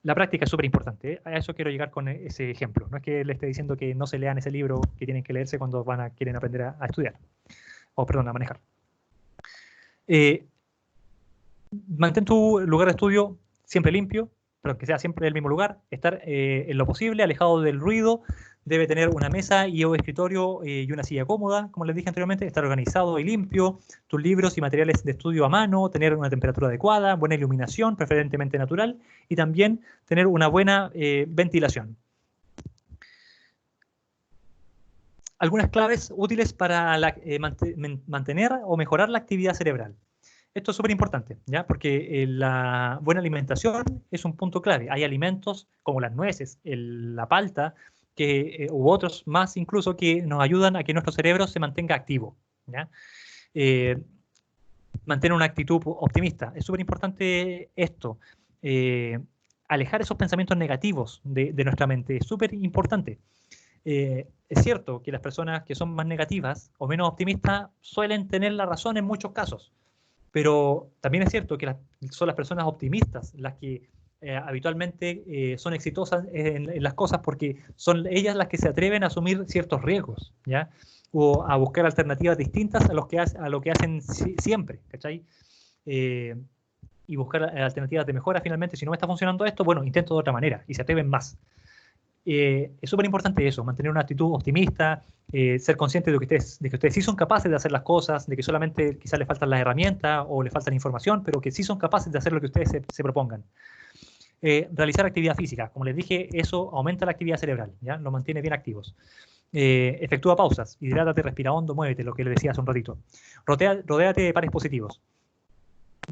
La práctica es súper importante, ¿eh? A eso quiero llegar con ese ejemplo. No es que le esté diciendo que no se lean ese libro que tienen que leerse cuando quieren aprender a estudiar. A manejar. Mantén tu lugar de estudio siempre limpio, pero que sea siempre el mismo lugar. Estar en lo posible alejado del ruido. Debe tener una mesa y un escritorio y una silla cómoda, como les dije anteriormente. Estar organizado y limpio. Tus libros y materiales de estudio a mano. Tener una temperatura adecuada, buena iluminación, preferentemente natural. Y también tener una buena ventilación. Algunas claves útiles para mantener o mejorar la actividad cerebral. Esto es súper importante, ¿ya? Porque la buena alimentación es un punto clave. Hay alimentos como las nueces, la palta, u otros más incluso, que nos ayudan a que nuestro cerebro se mantenga activo, ¿ya? Mantener una actitud optimista. Es súper importante esto. Alejar esos pensamientos negativos de nuestra mente. Es súper importante. Es cierto que las personas que son más negativas o menos optimistas suelen tener la razón en muchos casos. Pero también es cierto que son las personas optimistas las que habitualmente son exitosas en las cosas, porque son ellas las que se atreven a asumir ciertos riesgos, ¿ya? O a buscar alternativas distintas a lo que hacen siempre, ¿cachai? Y buscar alternativas de mejora finalmente. Si no me está funcionando esto, bueno, intento de otra manera, y se atreven más. Es súper importante eso, mantener una actitud optimista, ser consciente de que ustedes sí son capaces de hacer las cosas, de que solamente quizás les faltan las herramientas o les falta la información, pero que sí son capaces de hacer lo que ustedes se propongan. Realizar actividad física, como les dije, eso aumenta la actividad cerebral, ¿ya? Lo mantiene bien activos. Efectúa pausas, hidrátate, respira hondo, muévete, lo que les decía hace un ratito. Rodéate de pares positivos.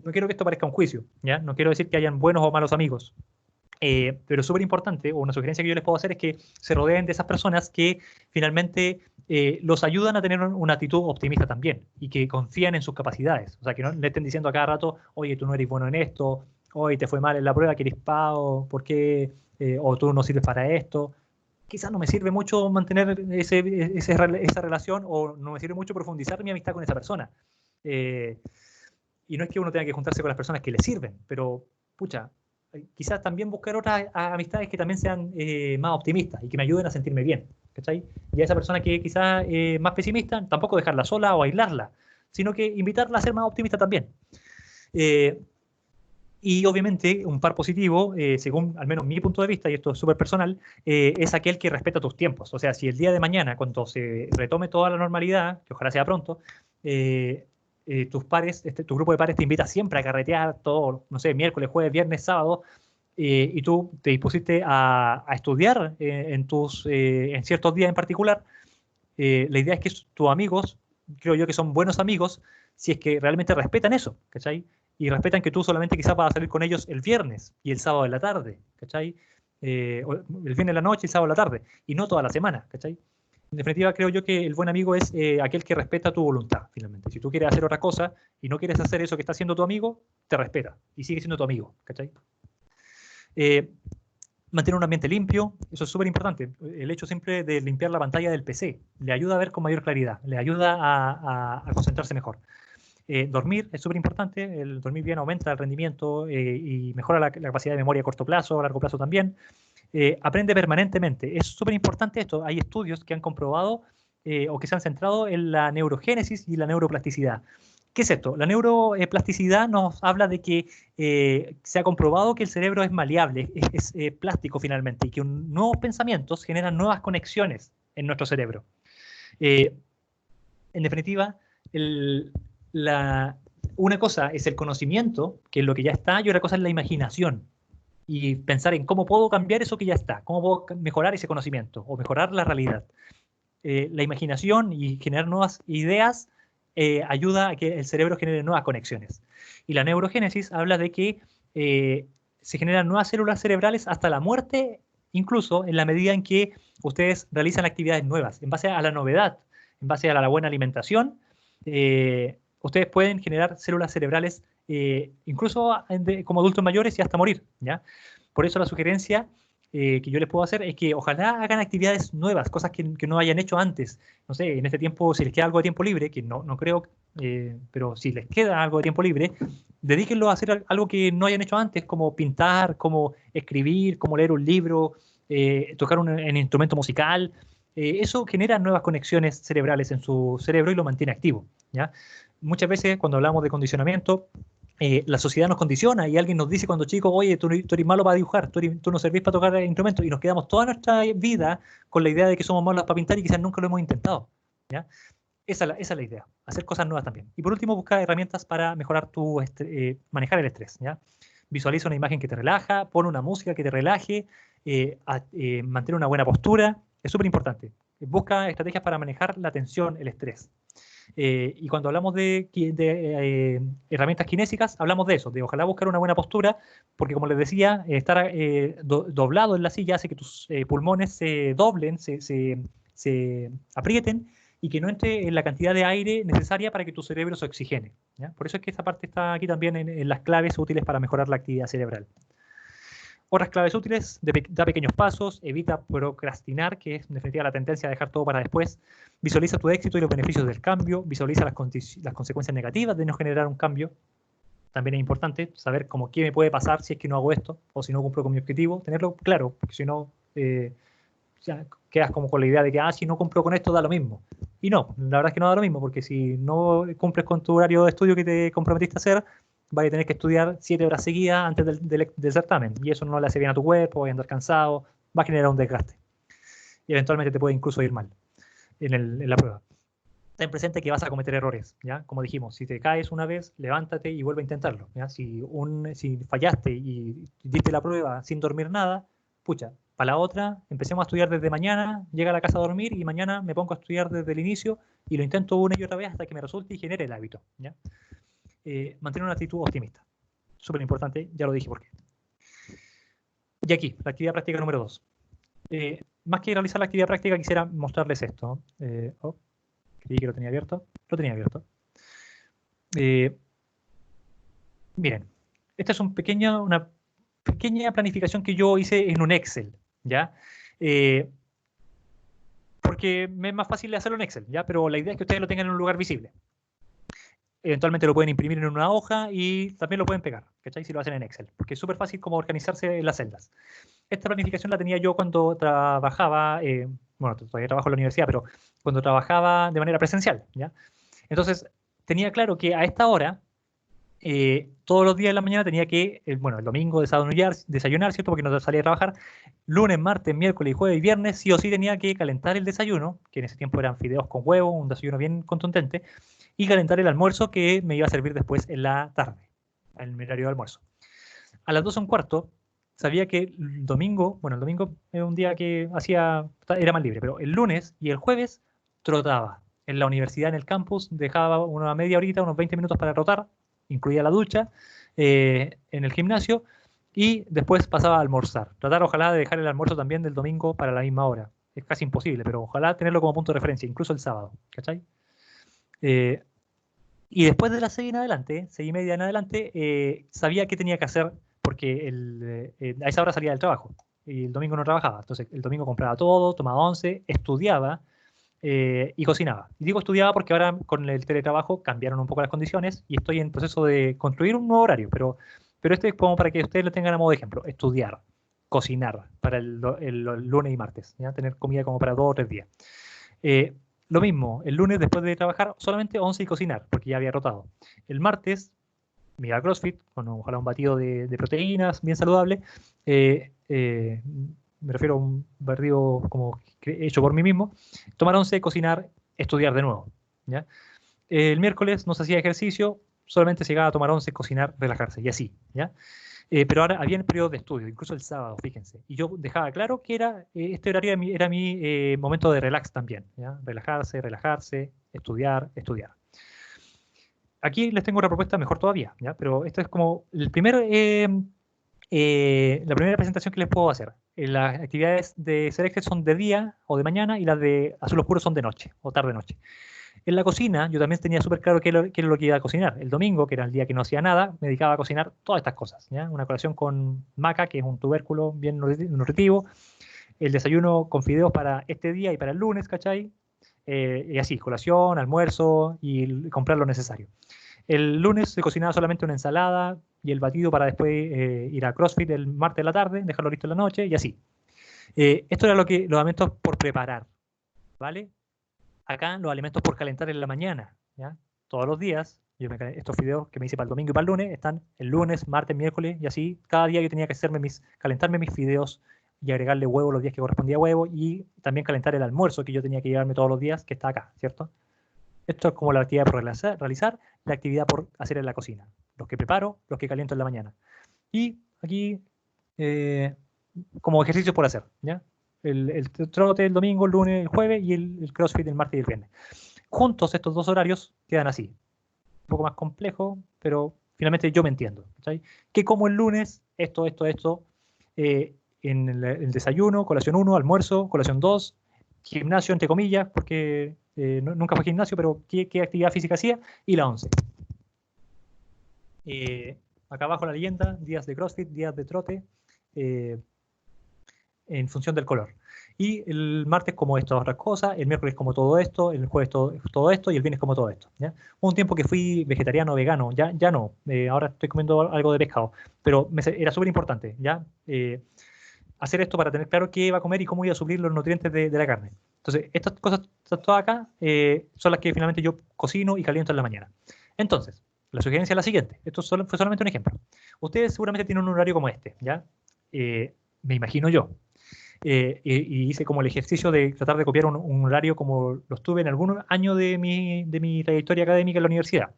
No quiero que esto parezca un juicio, ¿ya? No quiero decir que hayan buenos o malos amigos. Pero es súper importante, o una sugerencia que yo les puedo hacer es que se rodeen de esas personas que finalmente los ayudan a tener una actitud optimista también y que confían en sus capacidades. O sea, que no le estén diciendo a cada rato, oye, tú no eres bueno en esto, oye, te fue mal en la prueba, que eres pavo, ¿por qué? O tú no sirves para esto. Quizás no me sirve mucho mantener esa relación o no me sirve mucho profundizar mi amistad con esa persona. Y no es que uno tenga que juntarse con las personas que le sirven, pero, pucha, quizás también buscar otras amistades que también sean más optimistas y que me ayuden a sentirme bien, ¿cachai? Y a esa persona que quizás es más pesimista, tampoco dejarla sola o aislarla, sino que invitarla a ser más optimista también. Y obviamente un par positivo, según al menos mi punto de vista, y esto es súper personal, es aquel que respeta tus tiempos. O sea, si el día de mañana, cuando se retome toda la normalidad, que ojalá sea pronto, tus pares, tu grupo de pares te invita siempre a carretear todo, no sé, miércoles, jueves, viernes, sábado, y tú te dispusiste a estudiar en ciertos días en particular, la idea es que tus amigos, creo yo que son buenos amigos, si es que realmente respetan eso, ¿cachai? Y respetan que tú solamente quizás vas a salir con ellos el viernes y el sábado en la tarde, ¿cachai? El viernes en la noche y el sábado en la tarde, y no toda la semana, ¿cachai? En definitiva, creo yo que el buen amigo es aquel que respeta tu voluntad, finalmente. Si tú quieres hacer otra cosa y no quieres hacer eso que está haciendo tu amigo, te respeta y sigue siendo tu amigo, ¿cachai? Mantener un ambiente limpio, eso es súper importante. El hecho siempre de limpiar la pantalla del PC le ayuda a ver con mayor claridad, le ayuda a concentrarse mejor. Dormir es súper importante, el dormir bien aumenta el rendimiento y mejora la capacidad de memoria a corto plazo, a largo plazo también. Aprende permanentemente, es súper importante esto. Hay estudios que han comprobado o que se han centrado en la neurogénesis y la neuroplasticidad. ¿Qué es esto? La neuroplasticidad nos habla de que se ha comprobado que el cerebro es maleable, es plástico finalmente, y que nuevos pensamientos generan nuevas conexiones en nuestro cerebro. En definitiva, una cosa es el conocimiento, que es lo que ya está, y otra cosa es la imaginación. Y pensar en cómo puedo cambiar eso que ya está, cómo puedo mejorar ese conocimiento o mejorar la realidad. La imaginación y generar nuevas ideas ayuda a que el cerebro genere nuevas conexiones. Y la neurogénesis habla de que se generan nuevas células cerebrales hasta la muerte, incluso en la medida en que ustedes realizan actividades nuevas, en base a la novedad, en base a la buena alimentación. Ustedes pueden generar células cerebrales incluso como adultos mayores y hasta morir, ¿ya? Por eso la sugerencia que yo les puedo hacer es que ojalá hagan actividades nuevas, cosas que no hayan hecho antes. No sé, en este tiempo, si les queda algo de tiempo libre, que no creo, pero si les queda algo de tiempo libre, dedíquenlo a hacer algo que no hayan hecho antes, como pintar, como escribir, como leer un libro, tocar un instrumento musical. Eso genera nuevas conexiones cerebrales en su cerebro y lo mantiene activo, ¿ya? Muchas veces cuando hablamos de condicionamiento, la sociedad nos condiciona y alguien nos dice cuando chicos, oye, tú eres malo para dibujar, tú no servís para tocar instrumentos, y nos quedamos toda nuestra vida con la idea de que somos malos para pintar y quizás nunca lo hemos intentado, ¿ya? Esa es la idea, hacer cosas nuevas también. Y por último, buscar herramientas para mejorar manejar el estrés, ¿ya? Visualiza una imagen que te relaja, pon una música que te relaje, mantén una buena postura, es súper importante. Busca estrategias para manejar la tensión, el estrés. Y cuando hablamos de herramientas kinésicas, hablamos de eso, de ojalá buscar una buena postura, porque como les decía, estar doblado en la silla hace que tus pulmones se doblen, se aprieten, y que no entre en la cantidad de aire necesaria para que tu cerebro se oxigene, ¿ya? Por eso es que esta parte está aquí también en las claves útiles para mejorar la actividad cerebral. Otras claves útiles, da pequeños pasos, evita procrastinar, que es en definitiva la tendencia a dejar todo para después, visualiza tu éxito y los beneficios del cambio, visualiza las consecuencias negativas de no generar un cambio. También es importante saber cómo qué me puede pasar si es que no hago esto o si no cumplo con mi objetivo, tenerlo claro, porque si no ya quedas como con la idea de que si no cumplo con esto da lo mismo. Y no, la verdad es que no da lo mismo, porque si no cumples con tu horario de estudio que te comprometiste a hacer, vas a tener que estudiar 7 horas seguidas antes del certamen, y eso no le hace bien a tu cuerpo, vas a andar cansado, va a generar un desgaste. y eventualmente te puede incluso ir mal en la prueba. Ten presente que vas a cometer errores, ¿ya? Como dijimos, si te caes una vez, levántate y vuelve a intentarlo, ¿ya? Si fallaste y diste la prueba sin dormir nada, pucha, para la otra, empecemos a estudiar desde mañana, llega a la casa a dormir y mañana me pongo a estudiar desde el inicio y lo intento una y otra vez hasta que me resulte y genere el hábito, ¿ya? Mantener una actitud optimista. Súper importante, ya lo dije por qué. Y aquí, la actividad práctica número 2. Más que realizar la actividad práctica, quisiera mostrarles esto. Creí que lo tenía abierto. Lo tenía abierto. Miren, esta es una pequeña planificación que yo hice en un Excel, ¿ya? Porque me es más fácil hacerlo en Excel, ¿ya? Pero la idea es que ustedes lo tengan en un lugar visible. Eventualmente lo pueden imprimir en una hoja y también lo pueden pegar, ¿cachai? Si lo hacen en Excel, porque es súper fácil como organizarse en las celdas. Esta planificación la tenía yo cuando trabajaba, bueno, todavía trabajo en la universidad, pero cuando trabajaba de manera presencial, ¿ya? Entonces, tenía claro que a esta hora, todos los días de la mañana tenía que, bueno, el domingo desayunar, ¿cierto? Porque no salía a trabajar. Lunes, martes, miércoles, jueves y viernes, sí o sí tenía que calentar el desayuno, que en ese tiempo eran fideos con huevo, un desayuno bien contundente, y calentar el almuerzo que me iba a servir después en la tarde, en mi horario de almuerzo. A las 2:15 sabía que el domingo era un día que era más libre, pero el lunes y el jueves trotaba. En la universidad, en el campus, dejaba una media horita, unos 20 minutos para trotar, incluía la ducha, en el gimnasio, y después pasaba a almorzar. Tratar, ojalá, de dejar el almuerzo también del domingo para la misma hora. Es casi imposible, pero ojalá tenerlo como punto de referencia, incluso el sábado, ¿cachai? Y después de las 6 en adelante, 6:30 en adelante, sabía qué tenía que hacer, porque a esa hora salía del trabajo, y el domingo no trabajaba. Entonces, el domingo compraba todo, tomaba once, estudiaba, y cocinaba. Y digo estudiaba porque ahora con el teletrabajo cambiaron un poco las condiciones y estoy en proceso de construir un nuevo horario, pero este es como para que ustedes lo tengan a modo de ejemplo. Estudiar, cocinar para el lunes y martes, ¿ya? Tener comida como para 2 o 3 días. Lo mismo, el lunes después de trabajar solamente once y cocinar, porque ya había rotado. El martes me iba a CrossFit, con ojalá un batido de proteínas bien saludable. Me refiero a un batido como hecho por mí mismo. Tomar once, cocinar, estudiar de nuevo, ¿ya? El miércoles no se hacía ejercicio, solamente se llegaba a tomar once, cocinar, relajarse, y así, ¿ya? Pero ahora había periodos de estudio, incluso el sábado, fíjense. Y yo dejaba claro que este horario era mi momento de relax también, ¿ya? Relajarse, estudiar. Aquí les tengo otra propuesta mejor todavía, ¿ya? Pero esto es como la primera presentación que les puedo hacer. Las actividades de Select son de día o de mañana y las de azul oscuro son de noche o tarde-noche. En la cocina yo también tenía súper claro qué era lo que iba a cocinar. El domingo, que era el día que no hacía nada, me dedicaba a cocinar todas estas cosas, ¿ya? Una colación con maca, que es un tubérculo bien nutritivo. El desayuno con fideos para este día y para el lunes, ¿cachai? Y así, colación, almuerzo y comprar lo necesario. El lunes se cocinaba solamente una ensalada y el batido para después ir a CrossFit el martes de la tarde, dejarlo listo en la noche y así. Esto era los alimentos por preparar, ¿vale? Acá los alimentos por calentar en la mañana, ¿ya? Todos los días, estos fideos que me hice para el domingo y para el lunes, están el lunes, martes, miércoles y así. Cada día yo tenía que calentarme mis fideos y agregarle huevo los días que correspondía huevo y también calentar el almuerzo que yo tenía que llevarme todos los días, que está acá, ¿cierto? Esto es como la actividad por realizar, la actividad por hacer en la cocina. Los que preparo, los que caliento en la mañana. Y aquí, como ejercicio por hacer, ¿ya? El trote el domingo, el lunes, el jueves y el CrossFit el martes y el viernes. Juntos estos dos horarios quedan así. Un poco más complejo, pero finalmente yo me entiendo, ¿sabes? Que como el lunes, esto, en el desayuno, colación 1, almuerzo, colación 2, gimnasio entre comillas, porque nunca fue gimnasio, pero ¿qué actividad física hacía? Y la 11. Acá abajo la leyenda, días de CrossFit, días de trote, en función del color. Y el martes como estas otras cosas, el miércoles como todo esto, el jueves todo esto y el viernes como todo esto, ¿ya? Hubo un tiempo que fui vegetariano o vegano, ya no, ahora estoy comiendo algo de pescado, pero era súper importante, ¿ya? Hacer esto para tener claro qué iba a comer y cómo iba a suplir los nutrientes de la carne. Entonces, estas cosas todas acá son las que finalmente yo cocino y caliento en la mañana. Entonces, la sugerencia es la siguiente. Esto fue solamente un ejemplo. Ustedes seguramente tienen un horario como este, ¿ya? Me imagino yo. y hice como el ejercicio de tratar de copiar un horario como los tuve en algún año de mi trayectoria académica en la universidad.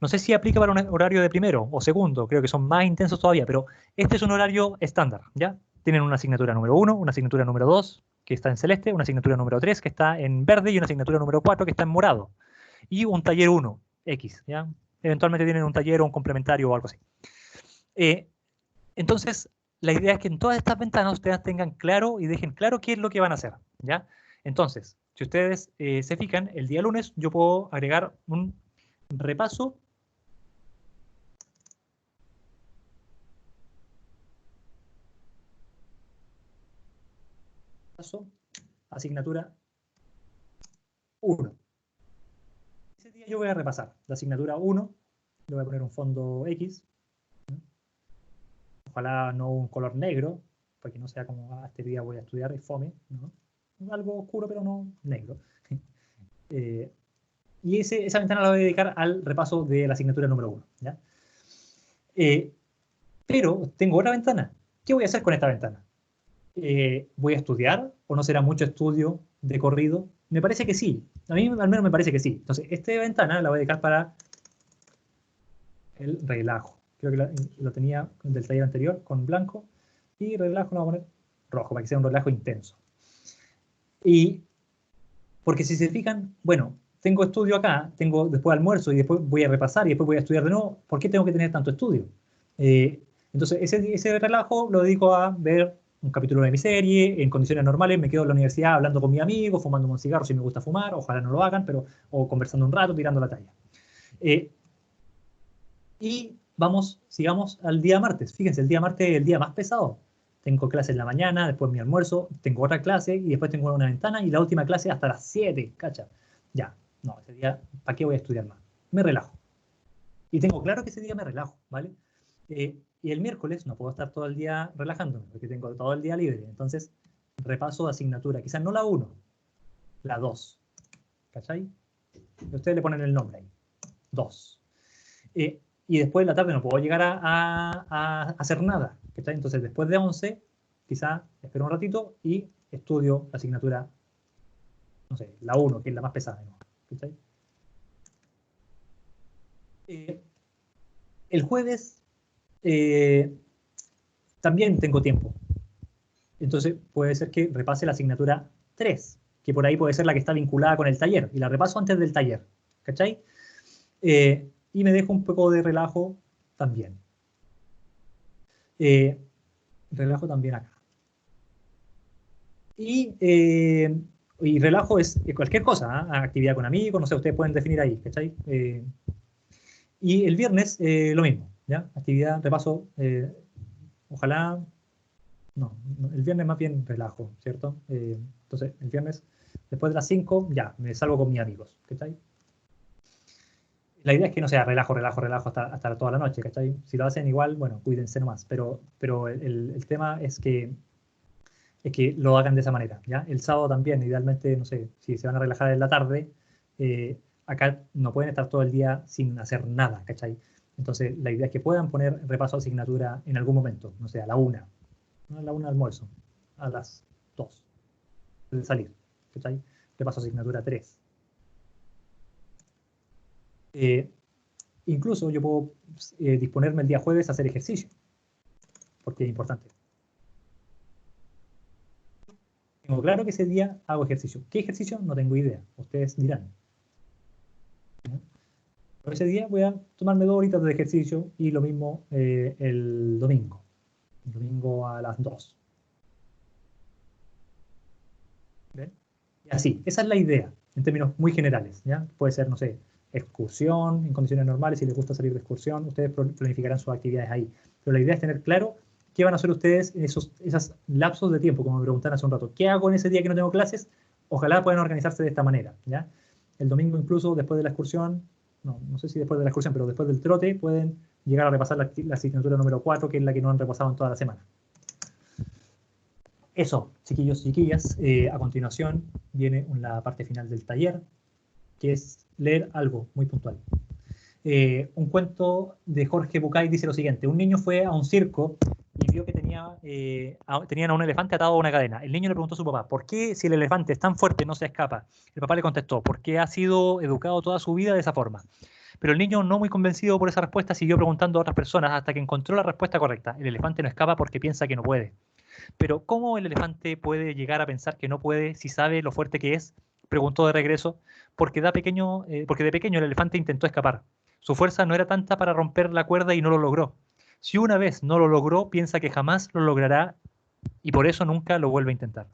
No sé si aplica para un horario de primero o segundo, creo que son más intensos todavía, pero este es un horario estándar, ¿ya? Tienen una asignatura número 1, una asignatura número 2, que está en celeste, una asignatura número 3, que está en verde, y una asignatura número 4, que está en morado. Y un taller 1, X, ¿ya? Eventualmente tienen un taller o un complementario o algo así. Entonces, la idea es que en todas estas ventanas ustedes tengan claro y dejen claro qué es lo que van a hacer, ¿ya? Entonces, si ustedes se fijan, el día lunes yo puedo agregar un repaso asignatura 1. Ese día yo voy a repasar la asignatura 1, le voy a poner un fondo X, ojalá no un color negro, para que no sea como, este día voy a estudiar, es fome, ¿no? Algo oscuro pero no negro. Y esa ventana la voy a dedicar al repaso de la asignatura número 1, ¿ya? Pero tengo otra ventana. ¿Qué voy a hacer con esta ventana? ¿Voy a estudiar o no será mucho estudio de corrido? Me parece que sí. A mí al menos me parece que sí. Entonces, esta ventana la voy a dedicar para el relajo. Creo que lo tenía del taller anterior con blanco. Y relajo lo voy a poner rojo, para que sea un relajo intenso. Y porque si se fijan, bueno, tengo estudio acá, tengo después almuerzo y después voy a repasar y después voy a estudiar de nuevo. ¿Por qué tengo que tener tanto estudio? Entonces, ese relajo lo dedico a ver un capítulo de mi serie, en condiciones normales me quedo en la universidad hablando con mis amigos, fumando un cigarro si me gusta fumar, ojalá no lo hagan, pero, o conversando un rato, tirando la talla. Y sigamos al día martes. Fíjense, el día martes es el día más pesado. Tengo clase en la mañana, después mi almuerzo, tengo otra clase y después tengo una ventana y la última clase hasta las 7, ¿cacha? Ya, no, ese día, ¿para qué voy a estudiar más? Me relajo. Y tengo claro que ese día me relajo, ¿vale? Y el miércoles no puedo estar todo el día relajándome, porque tengo todo el día libre. Entonces, repaso de asignatura. Quizás no la 1, la 2. ¿Cachai? Ustedes le ponen el nombre ahí. 2. Y después de la tarde no puedo llegar a hacer nada. ¿Cachai? Entonces, después de 11, quizás espero un ratito y estudio la asignatura, no sé, la 1, que es la más pesada, ¿no? ¿Cachai? El jueves también tengo tiempo. Entonces puede ser que repase la asignatura 3, que por ahí puede ser la que está vinculada con el taller, y la repaso antes del taller, ¿cachai? Y me dejo un poco de relajo también. Relajo también acá. Y relajo es cualquier cosa, ¿eh? Actividad con amigos, no sé, ustedes pueden definir ahí, ¿cachai? Y el viernes lo mismo, ¿ya? Actividad, repaso, ojalá, no, el viernes más bien relajo, ¿cierto? Entonces, el viernes, después de las 5, ya, me salgo con mis amigos, ¿cachai? La idea es que no sea relajo hasta toda la noche, ¿cachai? Si lo hacen igual, bueno, cuídense nomás, pero el tema es que lo hagan de esa manera, ¿ya? El sábado también, idealmente, no sé, si se van a relajar en la tarde, acá no pueden estar todo el día sin hacer nada, ¿cachai? Entonces, la idea es que puedan poner repaso de asignatura en algún momento, no sé, a la 1, no a la 1 de almuerzo, a las 2 de salir, ¿cachai? Repaso de asignatura 3. Incluso yo puedo disponerme el día jueves a hacer ejercicio, porque es importante. Tengo claro que ese día hago ejercicio. ¿Qué ejercicio? No tengo idea. Ustedes dirán. Pero ese día voy a tomarme 2 horitas de ejercicio y lo mismo el domingo. El domingo a las 2. ¿Ven? Y así, esa es la idea, en términos muy generales, ¿ya? Puede ser, no sé, excursión en condiciones normales, si les gusta salir de excursión, ustedes planificarán sus actividades ahí. Pero la idea es tener claro qué van a hacer ustedes en esos lapsos de tiempo, como me preguntaron hace un rato. ¿Qué hago en ese día que no tengo clases? Ojalá puedan organizarse de esta manera, ¿ya? El domingo incluso, después de la excursión, no sé si después de la excursión, pero después del trote, pueden llegar a repasar la asignatura número 4, que es la que no han repasado en toda la semana. Eso, chiquillos y chiquillas, a continuación viene la parte final del taller, que es leer algo muy puntual. Un cuento de Jorge Bucay dice lo siguiente: un niño fue a un circo y vio que tenía tenían a un elefante atado a una cadena. El niño le preguntó a su papá, ¿por qué si el elefante es tan fuerte no se escapa? El papá le contestó, porque ha sido educado toda su vida de esa forma. Pero el niño, no muy convencido por esa respuesta, siguió preguntando a otras personas hasta que encontró la respuesta correcta. El elefante no escapa porque piensa que no puede. Pero ¿cómo el elefante puede llegar a pensar que no puede si sabe lo fuerte que es? Preguntó de regreso, porque de pequeño el elefante intentó escapar. Su fuerza no era tanta para romper la cuerda y no lo logró. Si una vez no lo logró, piensa que jamás lo logrará y por eso nunca lo vuelve a intentar.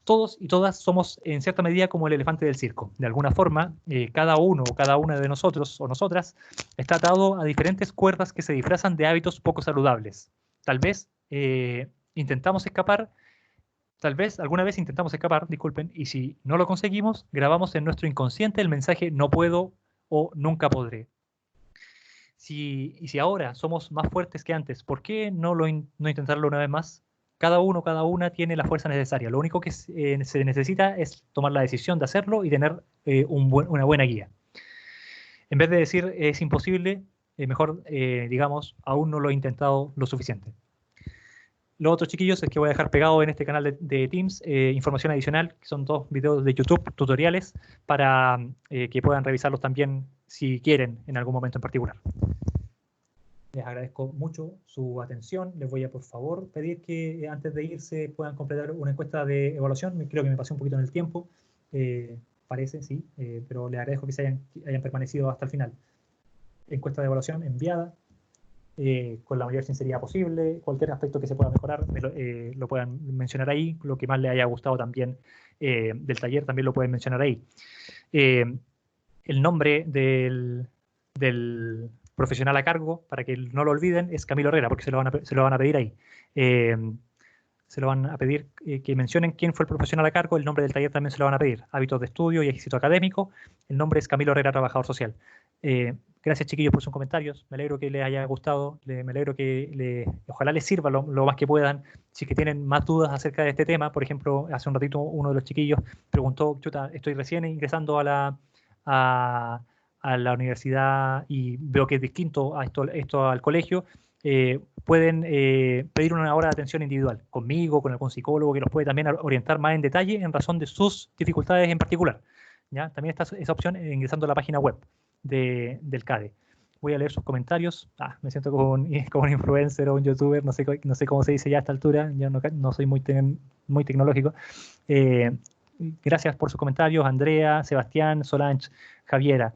Todos y todas somos en cierta medida como el elefante del circo. De alguna forma, cada uno o cada una de nosotros o nosotras está atado a diferentes cuerdas que se disfrazan de hábitos poco saludables. Tal vez intentamos escapar, tal vez alguna vez intentamos escapar, disculpen, y si no lo conseguimos, grabamos en nuestro inconsciente el mensaje no puedo o nunca podré. Y si ahora somos más fuertes que antes, ¿por qué no intentarlo una vez más? Cada uno, cada una tiene la fuerza necesaria. Lo único que se necesita es tomar la decisión de hacerlo y tener una buena guía. En vez de decir es imposible, mejor digamos, aún no lo he intentado lo suficiente. Los otros chiquillos es que voy a dejar pegado en este canal de Teams información adicional, que son 2 videos de YouTube, tutoriales, para que puedan revisarlos también si quieren en algún momento en particular. Les agradezco mucho su atención. Les voy a, por favor, pedir que antes de irse puedan completar una encuesta de evaluación. Creo que me pasé un poquito en el tiempo, parece, sí, pero les agradezco que hayan permanecido hasta el final. Encuesta de evaluación enviada. Con la mayor sinceridad posible, cualquier aspecto que se pueda mejorar lo puedan mencionar ahí, lo que más les haya gustado también del taller también lo pueden mencionar ahí. El nombre del profesional a cargo, para que no lo olviden, es Camilo Herrera, porque se lo van a pedir ahí. Se lo van a pedir que mencionen quién fue el profesional a cargo, el nombre del taller también se lo van a pedir, hábitos de estudio y éxito académico, el nombre es Camilo Herrera, trabajador social. Gracias chiquillos por sus comentarios, me alegro que les haya gustado, me alegro que ojalá les sirva lo más que puedan. Si es que tienen más dudas acerca de este tema, por ejemplo, hace un ratito uno de los chiquillos preguntó, chuta, estoy recién ingresando a la universidad y veo que es distinto a esto al colegio, pueden pedir una hora de atención individual conmigo, con algún psicólogo que los puede también orientar más en detalle en razón de sus dificultades en particular. ¿Ya? También está esa opción ingresando a la página web del CADE. Voy a leer sus comentarios. Me siento como un influencer o un youtuber, no sé cómo se dice ya a esta altura, yo no soy muy tecnológico. Gracias por sus comentarios, Andrea, Sebastián, Solange, Javiera.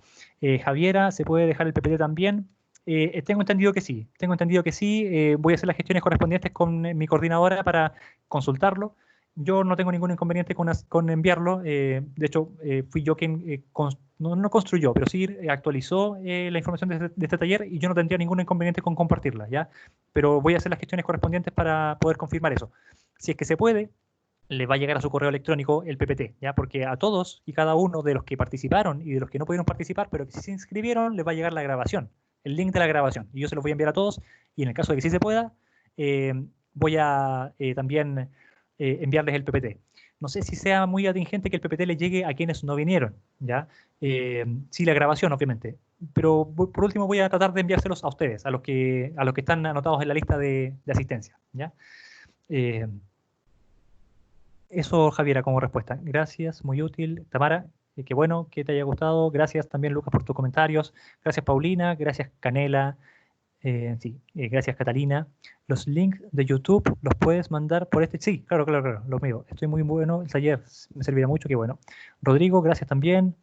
Javiera, ¿se puede dejar el PPT también? Tengo entendido que sí, voy a hacer las gestiones correspondientes con mi coordinadora para consultarlo. Yo no tengo ningún inconveniente con enviarlo. De hecho, fui yo quien no construyó, pero sí actualizó la información de este taller y yo no tendría ningún inconveniente con compartirla, ¿ya? Pero voy a hacer las gestiones correspondientes para poder confirmar eso. Si es que se puede, le va a llegar a su correo electrónico el PPT, ¿ya? Porque a todos y cada uno de los que participaron y de los que no pudieron participar, pero que sí se inscribieron, les va a llegar la grabación, el link de la grabación. Y yo se los voy a enviar a todos y en el caso de que sí se pueda, voy a también enviarles el PPT. No sé si sea muy atingente que el PPT le llegue a quienes no vinieron, ¿ya? Sí, la grabación, obviamente. Pero por último voy a tratar de enviárselos a ustedes, a los que están anotados en la lista de asistencia, ¿ya? Eso, Javiera, como respuesta. Gracias, muy útil. Tamara, qué bueno que te haya gustado. Gracias también, Lucas, por tus comentarios. Gracias, Paulina. Gracias, Canela. Gracias, Catalina. Los links de YouTube los puedes mandar por este. Sí, claro, los míos. Estoy muy bueno. El taller me servirá mucho, qué bueno. Rodrigo, gracias también.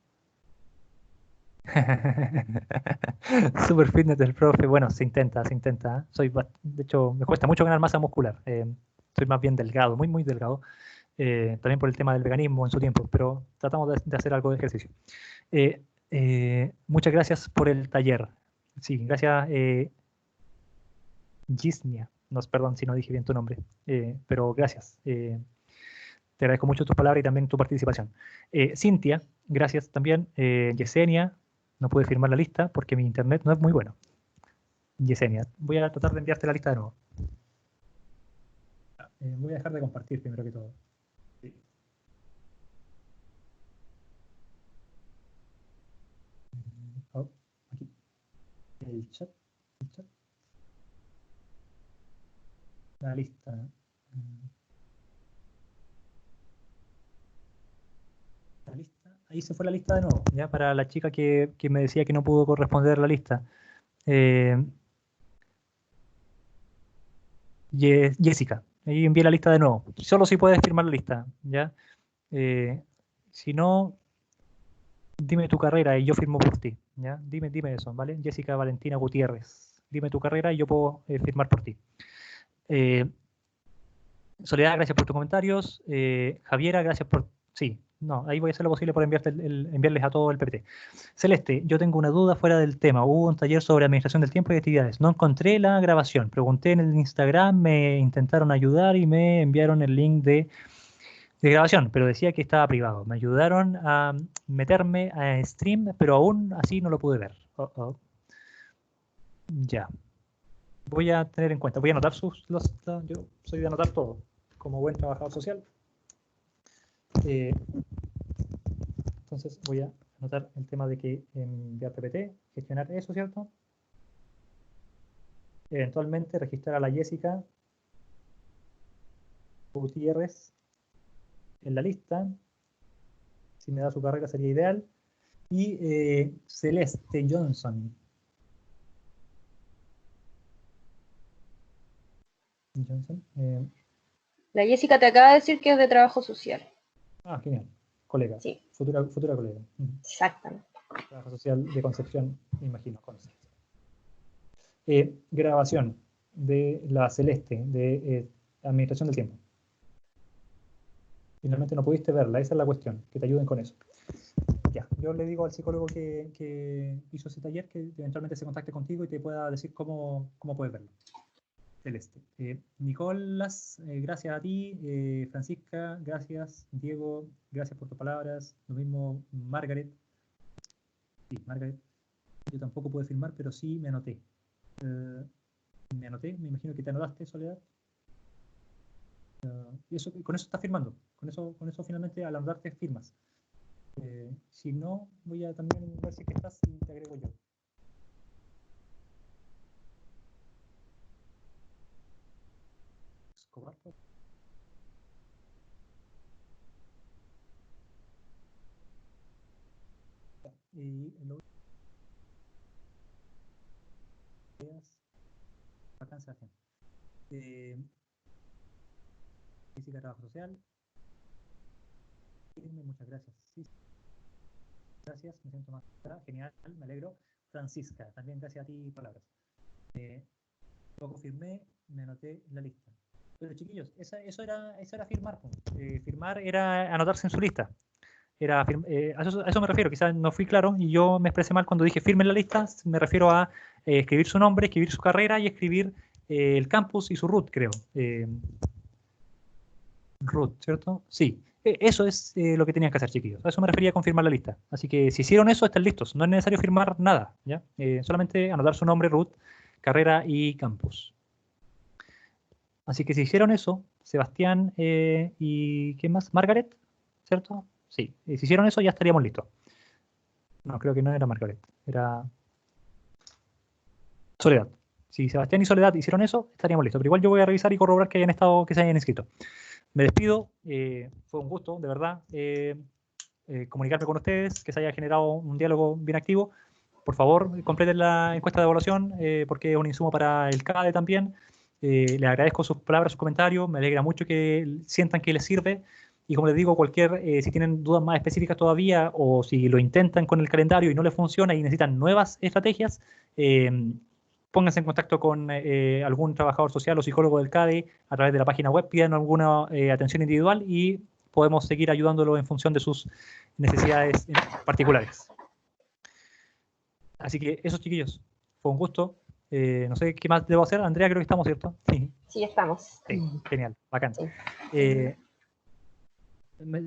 Super fitness del profe. Bueno, se intenta. De hecho, me cuesta mucho ganar masa muscular. Soy más bien delgado, muy delgado. También por el tema del veganismo en su tiempo, pero tratamos de hacer algo de ejercicio. Muchas gracias por el taller. Sí, gracias, Gisnia. Perdón si no dije bien tu nombre, pero gracias. Te agradezco mucho tus palabras y también tu participación. Cintia, gracias también. Yesenia, no pude firmar la lista porque mi internet no es muy bueno. Yesenia, voy a tratar de enviarte la lista de nuevo. Voy a dejar de compartir primero que todo. Oh, aquí. El chat. La lista. La lista. Ahí se fue la lista de nuevo, ya para la chica que me decía que no pudo corresponder la lista. Jessica, ahí envié la lista de nuevo. Solo si puedes firmar la lista, ¿ya? Si no, dime tu carrera y yo firmo por ti, ¿ya? Dime eso, ¿vale? Jessica Valentina Gutiérrez. Dime tu carrera y yo puedo firmar por ti. Soledad, gracias por tus comentarios. Javiera, gracias por... Sí, no, ahí voy a hacer lo posible por enviarles a todo el PPT. Celeste, yo tengo una duda fuera del tema. Hubo un taller sobre administración del tiempo y actividades. No encontré la grabación. Pregunté en el Instagram, me intentaron ayudar y me enviaron el link de grabación, pero decía que estaba privado. Me ayudaron a meterme a stream, pero aún así no lo pude ver. Ya. Voy a tener en cuenta. Voy a anotar yo soy de anotar todo, como buen trabajador social. Entonces voy a anotar el tema de que enviar PPT, gestionar eso, ¿cierto? Eventualmente registrar a la Jessica Gutiérrez en la lista. Si me da su carrera sería ideal. Y Celeste Johnson. La Jessica te acaba de decir que es de trabajo social. Genial. Colega. Sí. Futura colega. Exactamente. Trabajo social de Concepción, me imagino. Grabación de la Celeste, de Administración del Tiempo. Finalmente no pudiste verla, esa es la cuestión, que te ayuden con eso. Ya, yo le digo al psicólogo que hizo ese taller que eventualmente se contacte contigo y te pueda decir cómo puedes verlo. Celeste. Nicolás, gracias a ti. Francisca, gracias. Diego, gracias por tus palabras. Lo mismo Margaret. Sí, Margaret. Yo tampoco pude firmar, pero sí me anoté. Me imagino que te anotaste, Soledad. Y eso, con eso estás firmando. Con eso finalmente al anotarte firmas. Si no, voy a también ver si es que estás y te agrego yo. Escobar. Y lo vacancia de gente. Física, trabajo social. Muchas gracias. Sí. Gracias, me siento más genial, me alegro. Francisca, también gracias a ti, palabras. Lo confirmé, me anoté en la lista. Pero chiquillos, eso era firmar. Firmar era anotarse en su lista. A eso me refiero, quizás no fui claro y yo me expresé mal cuando dije firmen la lista, me refiero a escribir su nombre, escribir su carrera y escribir el campus y su root, creo. Root, ¿cierto? Sí. Eso es lo que tenían que hacer, chiquillos. A eso me refería a confirmar la lista. Así que si hicieron eso, están listos. No es necesario firmar nada, ¿ya? Solamente anotar su nombre, root, carrera y campus. Así que si hicieron eso, Sebastián y ¿quién más? Margaret, ¿cierto? Sí. Si hicieron eso, ya estaríamos listos. No, creo que no era Margaret. Era Soledad. Si Sebastián y Soledad hicieron eso, estaríamos listos. Pero igual yo voy a revisar y corroborar que se hayan inscrito. Me despido, fue un gusto, de verdad, comunicarme con ustedes, que se haya generado un diálogo bien activo. Por favor, completen la encuesta de evaluación, porque es un insumo para el CADE también. Les agradezco sus palabras, sus comentarios, me alegra mucho que sientan que les sirve. Y como les digo, si tienen dudas más específicas todavía, o si lo intentan con el calendario y no les funciona y necesitan nuevas estrategias, pónganse en contacto con algún trabajador social o psicólogo del CADE a través de la página web, pidan alguna atención individual y podemos seguir ayudándolo en función de sus necesidades particulares. Así que eso, chiquillos, fue un gusto. No sé qué más debo hacer. Andrea, creo que estamos, ¿cierto? Sí. Sí, estamos. Sí, genial, bacán. Sí.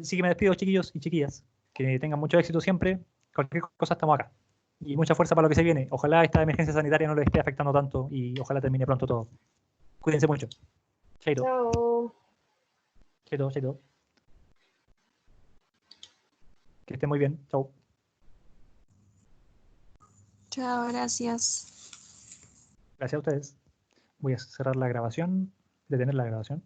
Sí que me despido, chiquillos y chiquillas. Que tengan mucho éxito siempre. Cualquier cosa estamos acá. Y mucha fuerza para lo que se viene. Ojalá esta emergencia sanitaria no les esté afectando tanto y ojalá termine pronto todo. Cuídense mucho. Chaito. Chao. Chaito, chaito. Que estén muy bien. Chao. Chao, gracias. Gracias a ustedes. Voy a cerrar la grabación. detener la grabación.